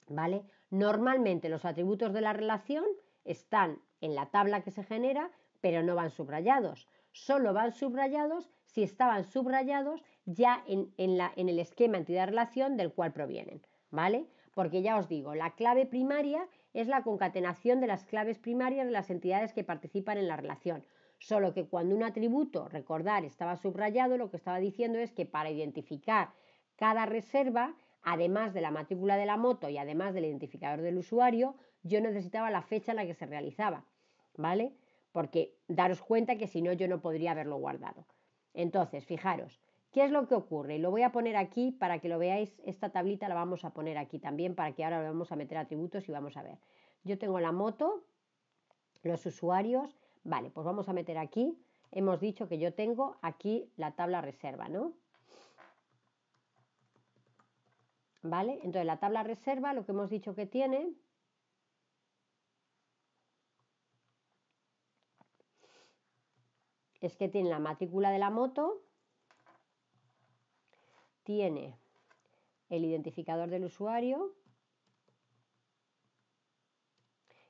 S1: ¿vale? Normalmente los atributos de la relación están en la tabla que se genera, pero no van subrayados. Solo van subrayados si estaban subrayados ya en el esquema entidad-relación del cual provienen, ¿vale? Porque ya os digo, la clave primaria es la concatenación de las claves primarias de las entidades que participan en la relación. Solo que cuando un atributo, recordar, estaba subrayado, lo que estaba diciendo es que para identificar cada reserva, además de la matrícula de la moto y además del identificador del usuario, yo necesitaba la fecha en la que se realizaba, ¿vale? Porque daros cuenta que si no yo no podría haberlo guardado. Entonces, fijaros, ¿qué es lo que ocurre? Y lo voy a poner aquí para que lo veáis. Esta tablita la vamos a poner aquí también para que ahora vamos a meter atributos y vamos a ver. Yo tengo la moto, los usuarios, vale, pues vamos a meter aquí. Hemos dicho que yo tengo aquí la tabla reserva, ¿no? ¿Vale? Entonces la tabla reserva lo que hemos dicho que tiene es que tiene la matrícula de la moto, tiene el identificador del usuario.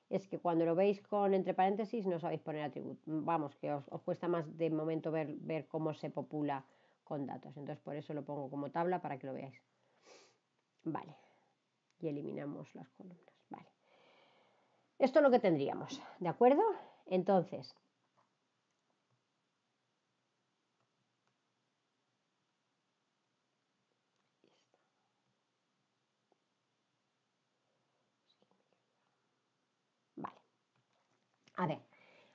S1: Es que cuando lo veis con entre paréntesis no sabéis poner atributo. Vamos, que os cuesta más de momento ver cómo se popula con datos. Entonces por eso lo pongo como tabla para que lo veáis. Vale. Y eliminamos las columnas. Vale. Esto es lo que tendríamos, ¿de acuerdo? Entonces, vale. A ver,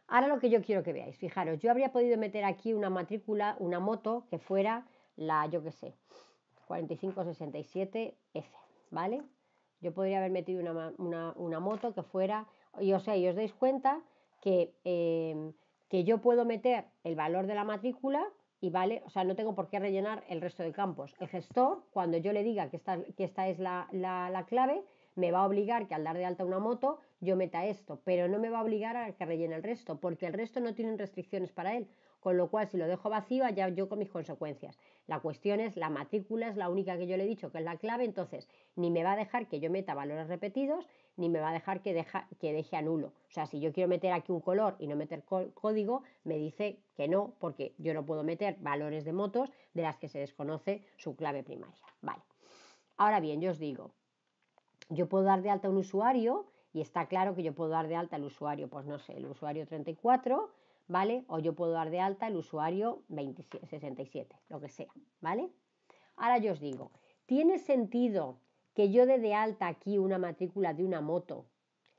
S1: ahora lo que yo quiero que veáis, fijaros, yo habría podido meter aquí una matrícula, una moto que fuera la, yo qué sé, 4567F, ¿vale? Yo podría haber metido una moto que fuera, y o sea, y os dais cuenta que yo puedo meter el valor de la matrícula y vale, o sea, no tengo por qué rellenar el resto de campos. El gestor, cuando yo le diga que esta es la clave, me va a obligar que al dar de alta una moto yo meta esto, pero no me va a obligar a que rellene el resto, porque el resto no tienen restricciones para él, con lo cual si lo dejo vacío, ya yo con mis consecuencias. La cuestión es, la matrícula es la única que yo le he dicho que es la clave, entonces ni me va a dejar que yo meta valores repetidos, ni me va a dejar que deje a nulo. O sea, si yo quiero meter aquí un color y no meter código, me dice que no, porque yo no puedo meter valores de motos de las que se desconoce su clave primaria. Vale. Ahora bien, yo os digo, yo puedo dar de alta a un usuario y está claro que yo puedo dar de alta al usuario, pues no sé, el usuario 34, ¿vale? O yo puedo dar de alta el usuario 67, lo que sea, ¿vale? Ahora yo os digo, ¿tiene sentido que yo dé de alta aquí una matrícula de una moto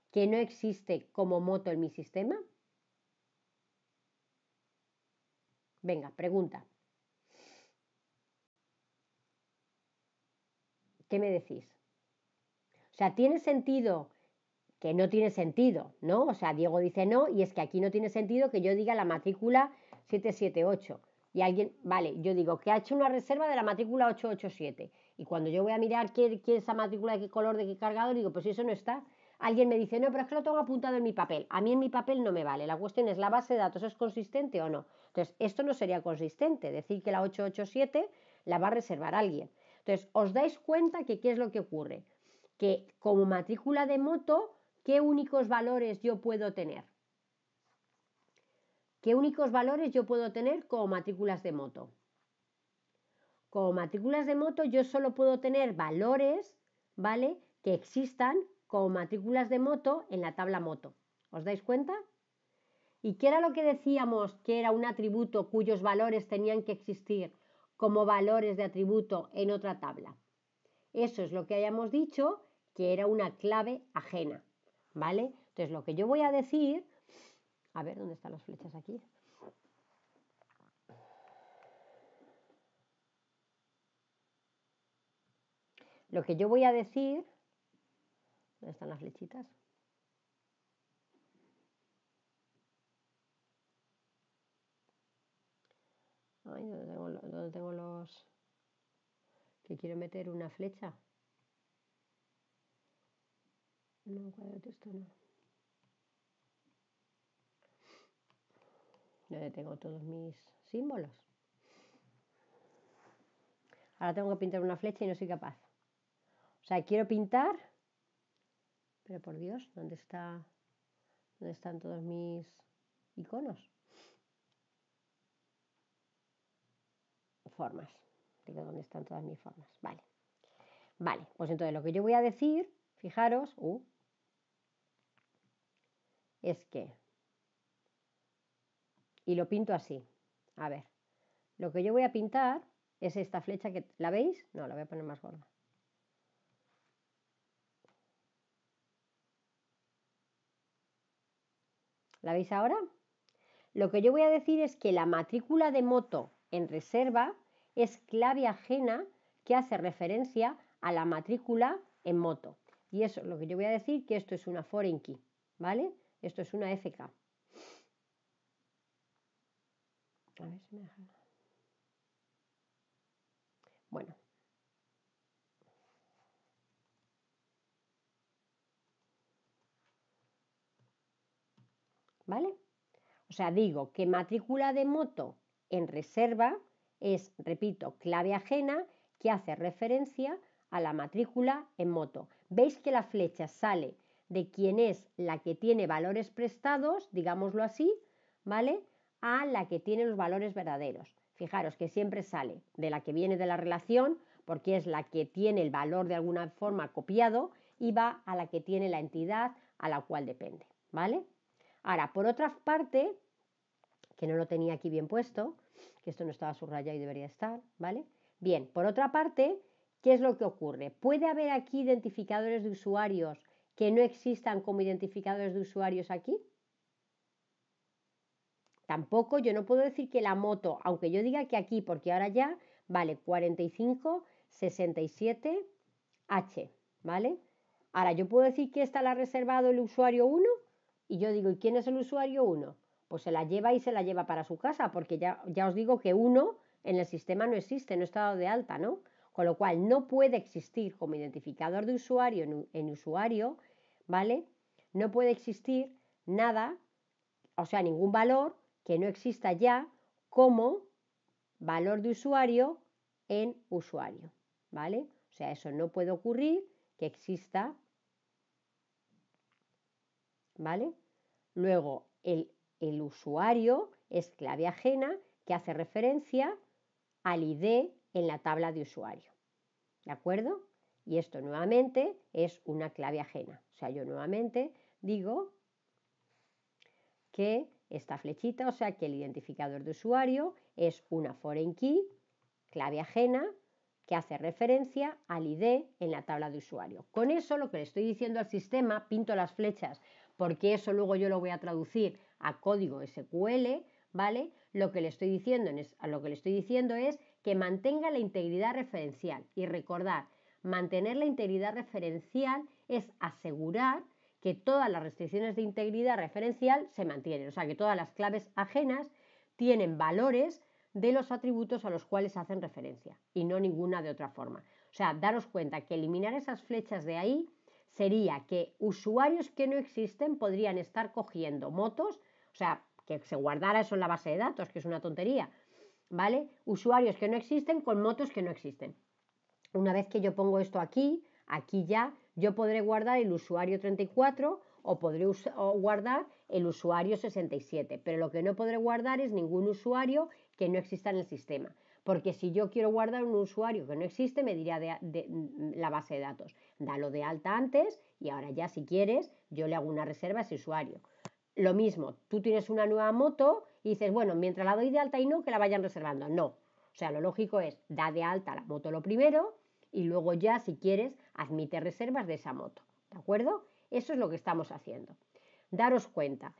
S1: que no existe como moto en mi sistema? Venga, pregunta. ¿Qué me decís? O sea, ¿tiene sentido? Que no tiene sentido, ¿no? O sea, Diego dice no, y es que aquí no tiene sentido que yo diga la matrícula 778. Y alguien, vale, yo digo que ha hecho una reserva de la matrícula 887. Y cuando yo voy a mirar qué es esa matrícula, de qué color, de qué cargador, digo, pues eso no está. Alguien me dice, no, pero es que lo tengo apuntado en mi papel. A mí en mi papel no me vale. La cuestión es, ¿la base de datos es consistente o no? Entonces, esto no sería consistente. Decir que la 887 la va a reservar alguien. Entonces, ¿os dais cuenta que qué es lo que ocurre? Que como matrícula de moto, ¿qué únicos valores yo puedo tener? ¿Qué únicos valores yo puedo tener como matrículas de moto? Como matrículas de moto yo solo puedo tener valores, ¿vale? Que existan como matrículas de moto en la tabla moto. ¿Os dais cuenta? ¿Y qué era lo que decíamos que era un atributo cuyos valores tenían que existir como valores de atributo en otra tabla? Eso es lo que hayamos dicho que era una clave ajena, ¿vale? Entonces lo que yo voy a decir, a ver, ¿dónde están las flechas aquí? Lo que yo voy a decir ¿Dónde están las flechitas? Ay, ¿dónde tengo los...? Que quiero meter una flecha. No, cuadro de texto no. ¿Dónde tengo todos mis símbolos? Ahora tengo que pintar una flecha y no soy capaz. O sea, quiero pintar, pero por Dios, ¿dónde están todos mis iconos? Formas. Digo, ¿dónde están todas mis formas? Vale. Vale, pues entonces lo que yo voy a decir, fijaros, es que, y lo pinto así, a ver, lo que yo voy a pintar es esta flecha que, ¿la veis? No, la voy a poner más gorda. ¿La veis ahora? Lo que yo voy a decir es que la matrícula de moto en reserva es clave ajena que hace referencia a la matrícula en moto. Y eso es lo que yo voy a decir, que esto es una foreign key, ¿vale? Esto es una FK. A ver si me deja. Bueno. ¿Vale? O sea, digo que matrícula de moto en reserva es, repito, clave ajena que hace referencia a la matrícula en moto. ¿Veis que la flecha sale de quién es la que tiene valores prestados, digámoslo así, ¿vale? A la que tiene los valores verdaderos. Fijaros que siempre sale de la que viene de la relación, porque es la que tiene el valor de alguna forma copiado, y va a la que tiene la entidad a la cual depende, ¿vale? Ahora, por otra parte, que no lo tenía aquí bien puesto, que esto no estaba subrayado y debería estar, ¿vale? Bien, por otra parte, ¿qué es lo que ocurre? ¿Puede haber aquí identificadores de usuarios que no existan como identificadores de usuarios aquí? Tampoco, yo no puedo decir que la moto, aunque yo diga que aquí, porque ahora ya vale 4567H, ¿vale? Ahora, yo puedo decir que esta la ha reservado el usuario 1 y yo digo, ¿y quién es el usuario 1? Pues se la lleva y se la lleva para su casa, porque ya os digo que 1 en el sistema no existe, no está dado de alta, ¿no? Con lo cual no puede existir como identificador de usuario en usuario, ¿vale? No puede existir nada, o sea, ningún valor que no exista ya como valor de usuario en usuario, ¿vale? O sea, eso no puede ocurrir que exista, ¿vale? Luego, el usuario es clave ajena que hace referencia al ID en la tabla de usuario, ¿de acuerdo? Y esto nuevamente es una clave ajena. O sea, yo nuevamente digo que esta flechita, o sea, que el identificador de usuario es una foreign key, clave ajena, que hace referencia al ID en la tabla de usuario. Con eso lo que le estoy diciendo al sistema, pinto las flechas, porque eso luego yo lo voy a traducir a código SQL, ¿vale? Lo que le estoy diciendo es que mantenga la integridad referencial. Y recordad, mantener la integridad referencial es asegurar que todas las restricciones de integridad referencial se mantienen, o sea, que todas las claves ajenas tienen valores de los atributos a los cuales hacen referencia y no ninguna de otra forma. O sea, daros cuenta que eliminar esas flechas de ahí sería que usuarios que no existen podrían estar cogiendo motos, o sea, que se guardara eso en la base de datos, que es una tontería, ¿vale? Usuarios que no existen con motos que no existen. Una vez que yo pongo esto aquí ya yo podré guardar el usuario 34 o podré guardar el usuario 67, pero lo que no podré guardar es ningún usuario que no exista en el sistema, porque si yo quiero guardar un usuario que no existe me dirá de la base de datos, dalo de alta antes y ahora ya si quieres yo le hago una reserva a ese usuario. Lo mismo, tú tienes una nueva moto y dices, bueno, mientras la doy de alta y no, que la vayan reservando. No, o sea, lo lógico es, da de alta la moto lo primero y luego ya, si quieres, admite reservas de esa moto, ¿de acuerdo? Eso es lo que estamos haciendo. Daros cuenta,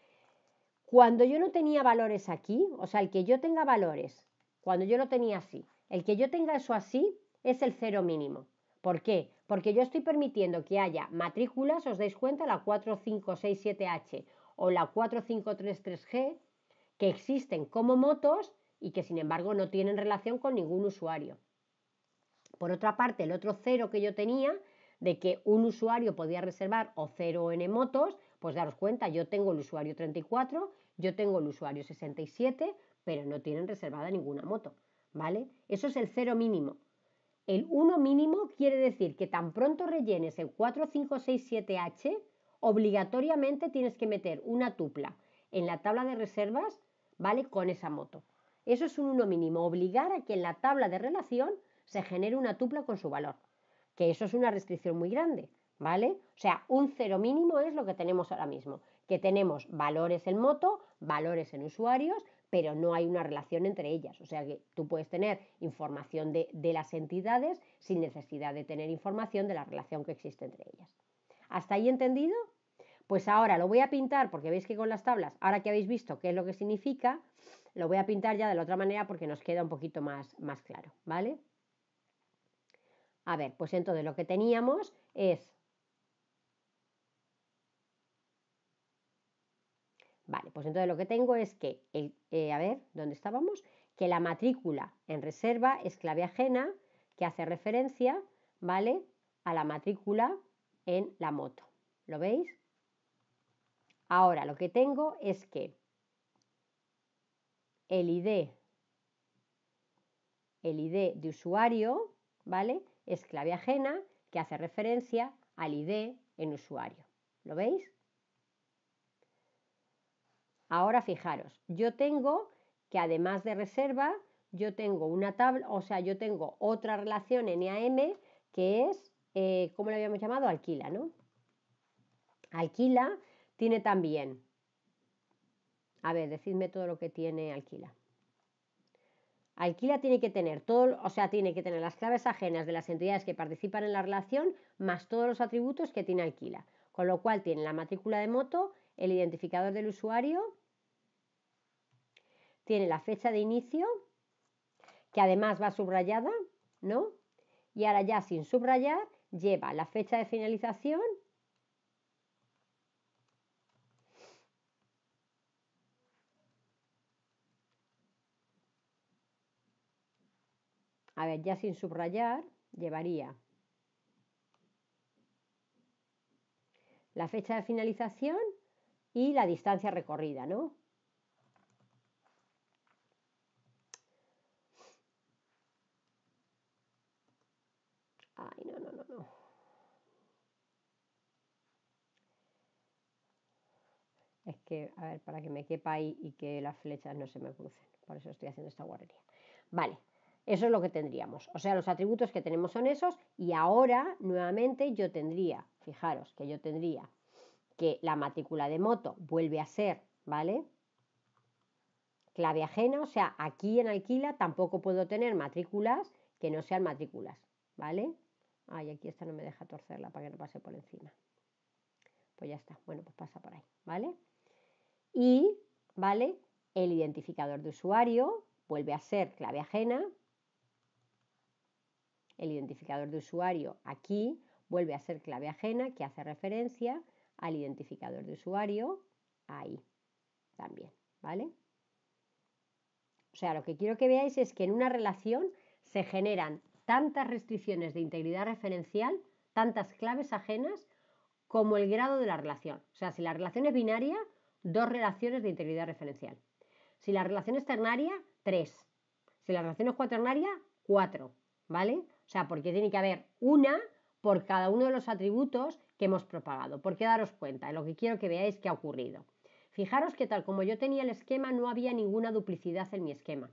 S1: cuando yo no tenía valores aquí, o sea, el que yo tenga valores, cuando yo lo tenía así, el que yo tenga eso así es el cero mínimo, ¿Por qué? Porque yo estoy permitiendo que haya matrículas, os dais cuenta, la 4567H o la 4533G, que existen como motos y que sin embargo no tienen relación con ningún usuario. Por otra parte, el otro cero que yo tenía, de que un usuario podía reservar o 0 n motos, pues daros cuenta, yo tengo el usuario 34, yo tengo el usuario 67, pero no tienen reservada ninguna moto, ¿vale? Eso es el cero mínimo. El 1 mínimo quiere decir que tan pronto rellenes el 4567H, obligatoriamente tienes que meter una tupla en la tabla de reservas, ¿vale? Con esa moto. Eso es un 1 mínimo, obligar a que en la tabla de relación se genere una tupla con su valor, que eso es una restricción muy grande, ¿vale? O sea, un 0 mínimo es lo que tenemos ahora mismo, que tenemos valores en moto, valores en usuarios, pero no hay una relación entre ellas. O sea que tú puedes tener información de las entidades sin necesidad de tener información de la relación que existe entre ellas. ¿Hasta ahí entendido? Pues ahora lo voy a pintar, porque veis que con las tablas, ahora que habéis visto qué es lo que significa, lo voy a pintar ya de la otra manera porque nos queda un poquito más claro, ¿vale? A ver, pues entonces lo que teníamos es... Vale, pues entonces lo que tengo es que, a ver, ¿dónde estábamos? Que la matrícula en reserva es clave ajena que hace referencia, ¿vale? A la matrícula en la moto. ¿Lo veis? Ahora lo que tengo es que el ID de usuario, ¿vale? Es clave ajena que hace referencia al ID en usuario. ¿Lo veis? Ahora fijaros, yo tengo que además de reserva, yo tengo una tabla, o sea, yo tengo otra relación NAM que es, ¿cómo lo habíamos llamado? Alquila, ¿no? Alquila tiene también, a ver, decidme todo lo que tiene alquila. Alquila tiene que tener todo, o sea, tiene que tener las claves ajenas de las entidades que participan en la relación más todos los atributos que tiene alquila, con lo cual tiene la matrícula de moto, el identificador del usuario, tiene la fecha de inicio, que además va subrayada, ¿no? Y ahora ya sin subrayar lleva la fecha de finalización a ver, ya sin subrayar llevaría la fecha de finalización y la distancia recorrida, ¿no? Ay, no. Es que, a ver, para que me quepa ahí y que las flechas no se me crucen. Por eso estoy haciendo esta guarrería. Vale, eso es lo que tendríamos. O sea, los atributos que tenemos son esos y ahora, nuevamente, yo tendría, fijaros que yo tendría que la matrícula de moto vuelve a ser, ¿vale? Clave ajena, o sea, aquí en alquila tampoco puedo tener matrículas que no sean matrículas, ¿vale? Ay, aquí esta no me deja torcerla para que no pase por encima. Pues ya está, bueno, pues pasa por ahí, ¿vale? Y, ¿vale? El identificador de usuario vuelve a ser clave ajena. El identificador de usuario aquí vuelve a ser clave ajena que hace referencia al identificador de usuario ahí también, ¿vale? O sea, lo que quiero que veáis es que en una relación se generan tantas restricciones de integridad referencial, tantas claves ajenas, como el grado de la relación. O sea, si la relación es binaria, 2 relaciones de integridad referencial. Si la relación es ternaria, 3. Si la relación es cuaternaria, 4. ¿Vale? O sea, porque tiene que haber una por cada uno de los atributos que hemos propagado. Porque daros cuenta, de lo que quiero que veáis que ha ocurrido. Fijaros que tal como yo tenía el esquema, no había ninguna duplicidad en mi esquema.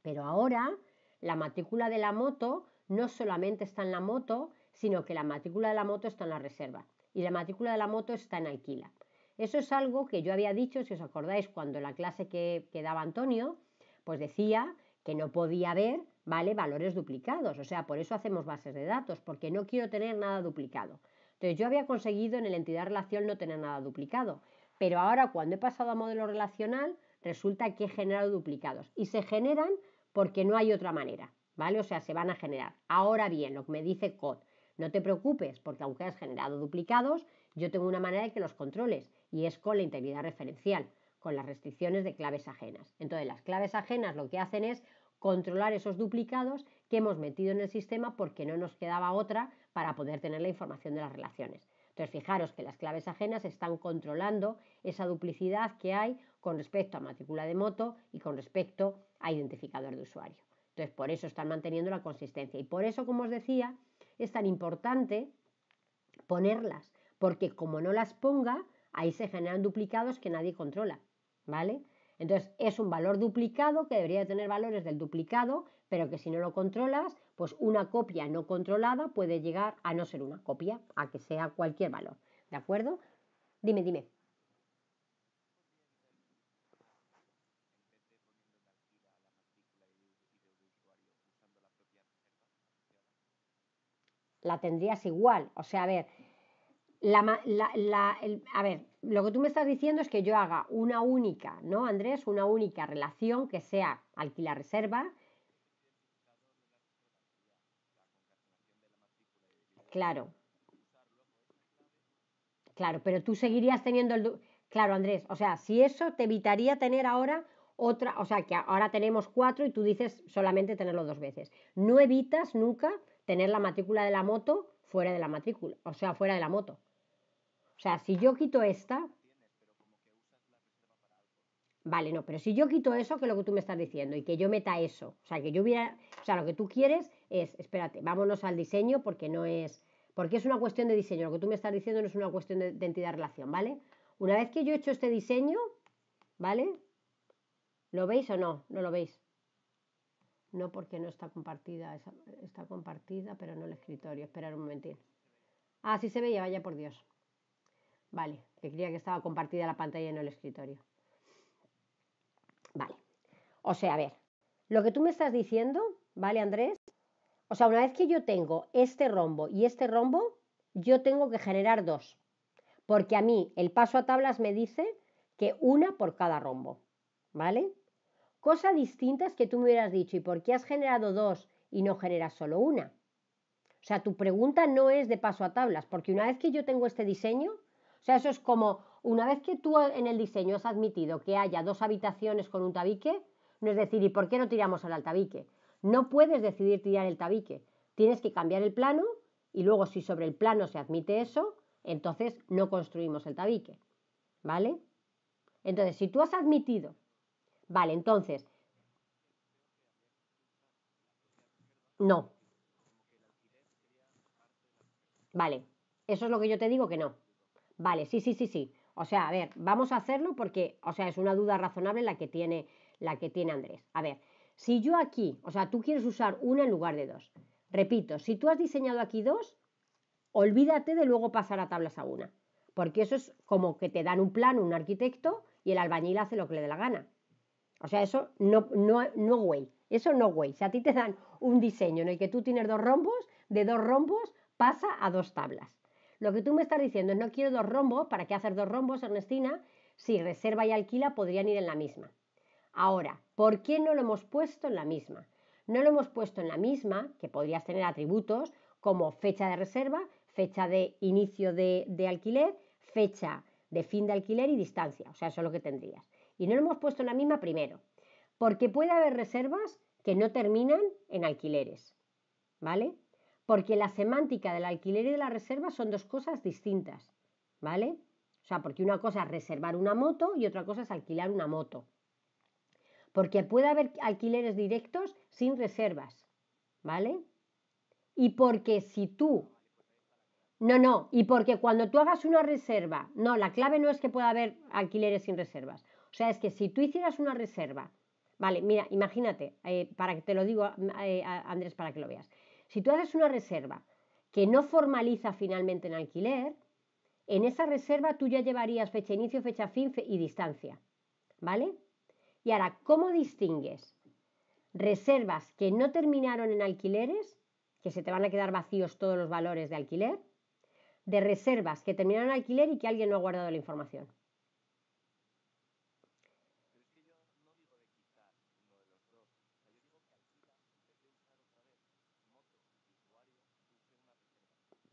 S1: Pero ahora la matrícula de la moto no solamente está en la moto, sino que la matrícula de la moto está en la reserva y la matrícula de la moto está en alquila. Eso es algo que yo había dicho, si os acordáis, cuando en la clase que daba Antonio, pues decía que no podía haber, ¿vale?, valores duplicados. O sea, por eso hacemos bases de datos, porque no quiero tener nada duplicado. Entonces yo había conseguido en el entidad relación no tener nada duplicado, pero ahora cuando he pasado a modelo relacional resulta que he generado duplicados y se generan porque no hay otra manera, ¿vale? O sea, se van a generar. Ahora bien, lo que me dice COD, no te preocupes, porque aunque has generado duplicados, yo tengo una manera de que los controles, y es con la integridad referencial, con las restricciones de claves ajenas. Entonces, las claves ajenas lo que hacen es controlar esos duplicados que hemos metido en el sistema porque no nos quedaba otra para poder tener la información de las relaciones. Entonces, fijaros que las claves ajenas están controlando esa duplicidad que hay con respecto a matrícula de moto y con respecto a identificador de usuario. Entonces, por eso están manteniendo la consistencia. Y por eso, como os decía, es tan importante ponerlas, porque como no las ponga, ahí se generan duplicados que nadie controla, ¿vale? Entonces, es un valor duplicado que debería tener valores del duplicado, pero que si no lo controlas, pues una copia no controlada puede llegar a no ser una copia, a que sea cualquier valor, ¿de acuerdo? Dime. La tendrías igual, o sea, a ver, a ver, lo que tú me estás diciendo es que yo haga una única, ¿no, Andrés? Una única relación que sea alquiler-reserva. Claro, claro, pero tú seguirías teniendo Claro, Andrés, o sea, si eso te evitaría tener ahora otra, o sea, que ahora tenemos 4 y tú dices solamente tenerlo 2 veces. No evitas nunca tener la matrícula de la moto fuera de la matrícula, o sea, fuera de la moto. O sea, si yo quito esta, vale, no, pero si yo quito eso, que es lo que tú me estás diciendo, y que yo meta eso, o sea, que yo hubiera, o sea, lo que tú quieres es, espérate, vámonos al diseño porque no es, porque es una cuestión de diseño, lo que tú me estás diciendo no es una cuestión de entidad-relación, ¿vale? Una vez que yo he hecho este diseño, ¿vale? ¿Lo veis o no? ¿No lo veis? No, porque no está compartida, está compartida, pero no el escritorio, esperad un momentín. Ah, sí se veía, vaya por Dios. Vale, que creía que estaba compartida la pantalla y no el escritorio. Vale. O sea, a ver, lo que tú me estás diciendo, ¿vale, Andrés? O sea, una vez que yo tengo este rombo y este rombo, yo tengo que generar 2. Porque a mí el paso a tablas me dice que una por cada rombo, ¿vale? Cosa distinta es que tú me hubieras dicho, ¿y por qué has generado 2 y no generas solo una? O sea, tu pregunta no es de paso a tablas, porque una vez que yo tengo este diseño, o sea, eso es como una vez que tú en el diseño has admitido que haya 2 habitaciones con un tabique, no es decir, ¿y por qué no tiramos al tabique? No puedes decidir tirar el tabique, tienes que cambiar el plano y luego si sobre el plano se admite eso, entonces no construimos el tabique, ¿vale? Entonces, si tú has admitido, vale, entonces, no, vale, eso es lo que yo te digo que no. Vale, sí. O sea, a ver, vamos a hacerlo porque, o sea, es una duda razonable la que tiene Andrés. A ver, si yo aquí, o sea, tú quieres usar una en lugar de 2. Repito, si tú has diseñado aquí 2, olvídate de luego pasar a tablas a una. Porque eso es como que te dan un plano, un arquitecto, y el albañil hace lo que le dé la gana. O sea, eso no güey. Eso no güey. Si a ti te dan un diseño en el que tú tienes 2 rombos, de 2 rombos pasa a 2 tablas. Lo que tú me estás diciendo es no quiero 2 rombos. ¿Para qué hacer 2 rombos, Ernestina? Si reserva y alquila podrían ir en la misma. Ahora, ¿por qué no lo hemos puesto en la misma? No lo hemos puesto en la misma, que podrías tener atributos como fecha de reserva, fecha de inicio de alquiler, fecha de fin de alquiler y distancia. O sea, eso es lo que tendrías. Y no lo hemos puesto en la misma primero, porque puede haber reservas que no terminan en alquileres, ¿vale? Porque la semántica del alquiler y de la reserva son 2 cosas distintas, ¿vale? O sea, porque una cosa es reservar una moto y otra cosa es alquilar una moto. Porque puede haber alquileres directos sin reservas, ¿vale? Y porque si tú no, y porque cuando tú hagas una reserva, no, la clave no es que pueda haber alquileres sin reservas. O sea, es que si tú hicieras una reserva, vale, mira, imagínate, para que te lo digo, Andrés, para que lo veas. Si tú haces una reserva que no formaliza finalmente en alquiler, en esa reserva tú ya llevarías fecha inicio, fecha fin y distancia, ¿vale? Y ahora, ¿cómo distingues reservas que no terminaron en alquileres, que se te van a quedar vacíos todos los valores de alquiler, de reservas que terminaron en alquiler y que alguien no ha guardado la información?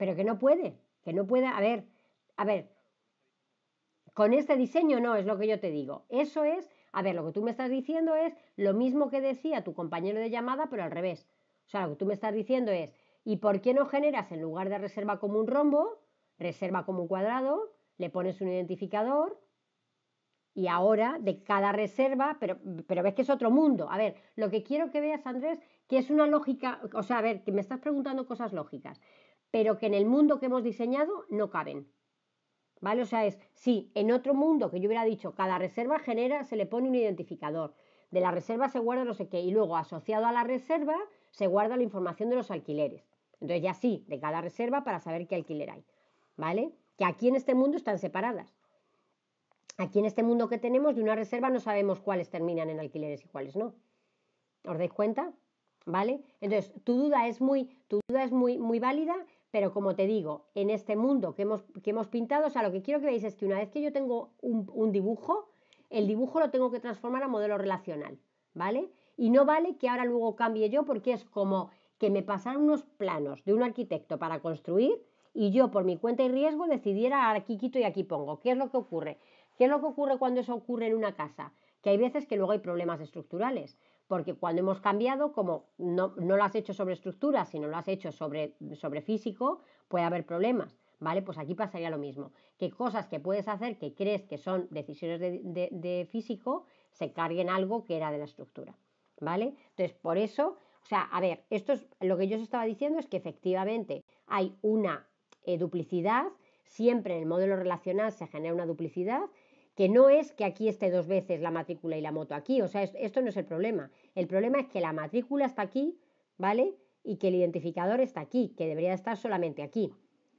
S1: pero que no puede, a ver, con este diseño no, es lo que yo te digo. Eso es, a ver, lo que tú me estás diciendo es lo mismo que decía tu compañero de llamada, pero al revés. O sea, lo que tú me estás diciendo es, ¿y por qué no generas en lugar de reserva como un rombo, reserva como un cuadrado, le pones un identificador y ahora de cada reserva, pero ves que es otro mundo? A ver, lo que quiero que veas, Andrés, que es una lógica, o sea, a ver, que me estás preguntando cosas lógicas, pero que en el mundo que hemos diseñado no caben. ¿Vale? O sea, es, sí, en otro mundo que yo hubiera dicho, cada reserva genera, se le pone un identificador, de la reserva se guarda no sé qué, y luego asociado a la reserva se guarda la información de los alquileres. Entonces ya sí, de cada reserva para saber qué alquiler hay, ¿vale? Que aquí en este mundo están separadas. Aquí en este mundo que tenemos de una reserva no sabemos cuáles terminan en alquileres y cuáles no. ¿Os dais cuenta? ¿Vale? Entonces, tu duda es muy válida, pero como te digo, en este mundo que hemos pintado, o sea, lo que quiero que veáis es que una vez que yo tengo un dibujo, el dibujo lo tengo que transformar a modelo relacional, ¿vale? Y no vale que ahora luego cambie yo, porque es como que me pasaran unos planos de un arquitecto para construir y yo por mi cuenta y riesgo decidiera aquí quito y aquí pongo. ¿Qué es lo que ocurre? ¿Qué es lo que ocurre cuando eso ocurre en una casa? Que hay veces que luego hay problemas estructurales, porque cuando hemos cambiado, como no lo has hecho sobre estructura, sino lo has hecho sobre físico, puede haber problemas, ¿vale? Pues aquí pasaría lo mismo, que cosas que puedes hacer que crees que son decisiones de físico, se carguen algo que era de la estructura, ¿vale? Entonces, por eso, o sea, a ver, esto es lo que yo os estaba diciendo, es que efectivamente hay una duplicidad, siempre en el modelo relacional se genera una duplicidad, que no es que aquí esté dos veces la matrícula y la moto aquí, o sea, esto no es el problema es que la matrícula está aquí, ¿vale? Y que el identificador está aquí, que debería estar solamente aquí.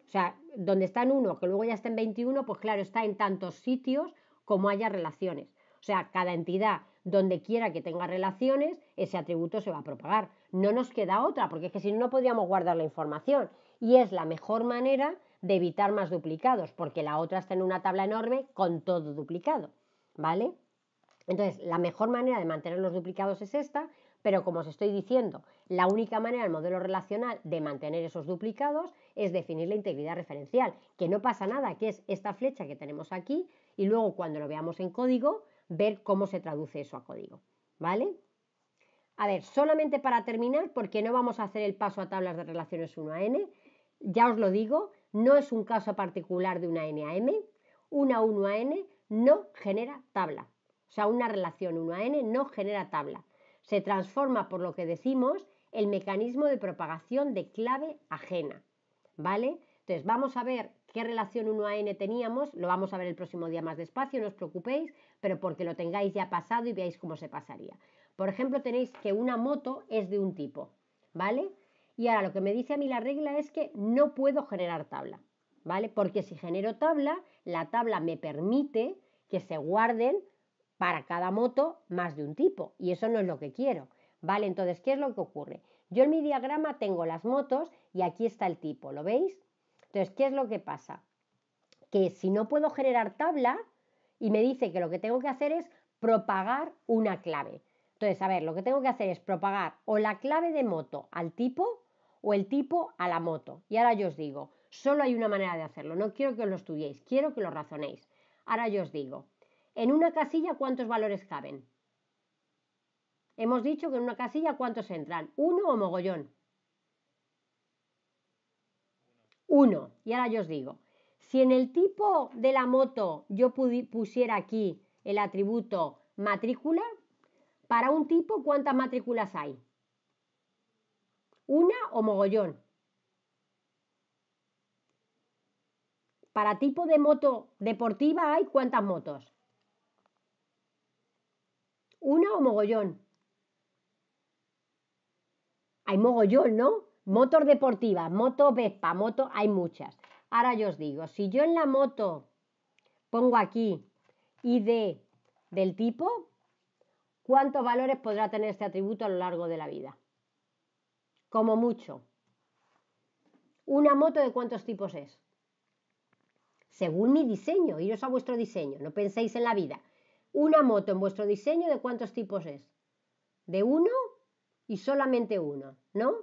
S1: O sea, donde está en 1, que luego ya está en 21, pues claro, está en tantos sitios como haya relaciones. O sea, cada entidad, donde quiera que tenga relaciones, ese atributo se va a propagar. No nos queda otra, porque es que si no, no podríamos guardar la información. Y es la mejor manera de evitar más duplicados, porque la otra está en una tabla enorme con todo duplicado, ¿vale? Entonces, la mejor manera de mantener los duplicados es esta, pero como os estoy diciendo, la única manera del modelo relacional de mantener esos duplicados es definir la integridad referencial, que no pasa nada, que es esta flecha que tenemos aquí, y luego cuando lo veamos en código, ver cómo se traduce eso a código, ¿vale? A ver, solamente para terminar, porque no vamos a hacer el paso a tablas de relaciones 1 a n, ya os lo digo, no es un caso particular de una n a m, una 1 a n no genera tabla. O sea, una relación 1 a n no genera tabla. Se transforma, por lo que decimos, el mecanismo de propagación de clave ajena, ¿vale? Entonces, vamos a ver qué relación 1 a n teníamos, lo vamos a ver el próximo día más despacio, no os preocupéis, pero porque lo tengáis ya pasado y veáis cómo se pasaría. Por ejemplo, tenéis que una moto es de un tipo, ¿vale? Y ahora lo que me dice a mí la regla es que no puedo generar tabla, ¿vale? Porque si genero tabla, la tabla me permite que se guarden para cada moto más de un tipo, y eso no es lo que quiero, ¿vale? Entonces, ¿qué es lo que ocurre? Yo en mi diagrama tengo las motos y aquí está el tipo, ¿lo veis? Entonces, ¿qué es lo que pasa? Que si no puedo generar tabla y me dice que lo que tengo que hacer es propagar una clave. Entonces, a ver, lo que tengo que hacer es propagar o la clave de moto al tipo o el tipo a la moto. Y ahora yo os digo, solo hay una manera de hacerlo, no quiero que os lo estudiéis, quiero que lo razonéis. Ahora yo os digo, en una casilla, ¿cuántos valores caben? Hemos dicho que en una casilla, ¿cuántos entran? ¿Uno o mogollón? Uno. Y ahora yo os digo, si en el tipo de la moto yo pusiera aquí el atributo matrícula, para un tipo, ¿cuántas matrículas hay? ¿Una o mogollón? Para tipo de moto deportiva hay ¿cuántas motos? ¿Una o mogollón? Hay mogollón, ¿no? Motos deportivas, moto Vespa, moto, hay muchas. Ahora yo os digo, si yo en la moto pongo aquí ID del tipo, ¿cuántos valores podrá tener este atributo a lo largo de la vida? Como mucho. ¿Una moto de cuántos tipos es? Según mi diseño, iros a vuestro diseño, no penséis en la vida. Una moto en vuestro diseño, ¿de cuántos tipos es? De uno y solamente uno, ¿no?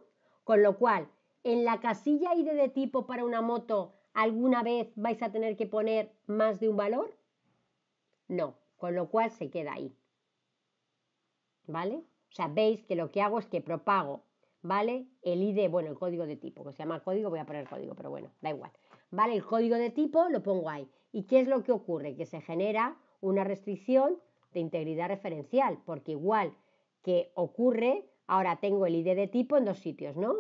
S1: Con lo cual, ¿En la casilla ID de tipo para una moto alguna vez vais a tener que poner más de un valor? No, con lo cual se queda ahí. ¿Vale? O sea, veis que lo que hago es que propago, ¿vale? El ID, bueno, el código de tipo, que se llama código, voy a poner código, pero bueno, da igual. ¿Vale? El código de tipo lo pongo ahí. ¿Y qué es lo que ocurre? Que se genera una restricción de integridad referencial, porque igual que ocurre, ahora tengo el ID de tipo en dos sitios, ¿no?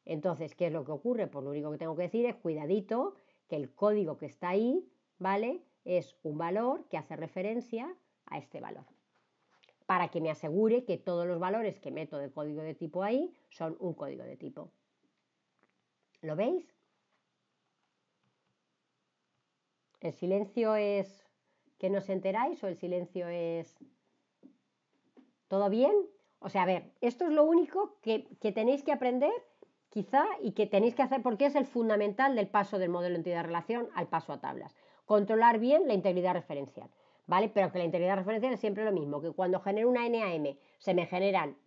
S1: Entonces, ¿qué es lo que ocurre? Pues lo único que tengo que decir es, cuidadito, que el código que está ahí, ¿vale? Es un valor que hace referencia a este valor, para que me asegure que todos los valores que meto de código de tipo ahí son un código de tipo. ¿Lo veis? ¿El silencio es que no os enteráis o el silencio es todo bien? O sea, a ver, esto es lo único que tenéis que aprender quizá y que tenéis que hacer porque es el fundamental del paso del modelo entidad-relación al paso a tablas. Controlar bien la integridad referencial, ¿vale? Pero que la integridad referencial es siempre lo mismo, que cuando genero una NAM se me generan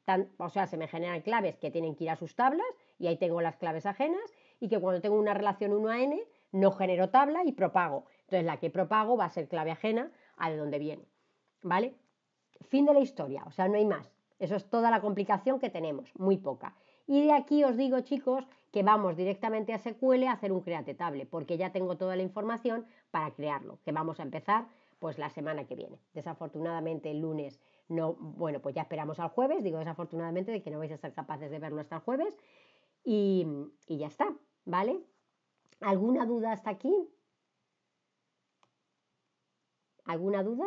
S1: claves que tienen que ir a sus tablas y ahí tengo las claves ajenas, y que cuando tengo una relación 1 a n no genero tabla y propago. Entonces la que propago va a ser clave ajena a de donde viene, ¿vale? Fin de la historia, o sea, no hay más. Eso es toda la complicación que tenemos, muy poca. Y de aquí os digo, chicos, que vamos directamente a SQL a hacer un create table, porque ya tengo toda la información para crearlo, que vamos a empezar pues la semana que viene. Desafortunadamente el lunes no, bueno, pues ya esperamos al jueves, digo desafortunadamente de que no vais a ser capaces de verlo hasta el jueves, y ya está, ¿vale? ¿Alguna duda hasta aquí? ¿Alguna duda?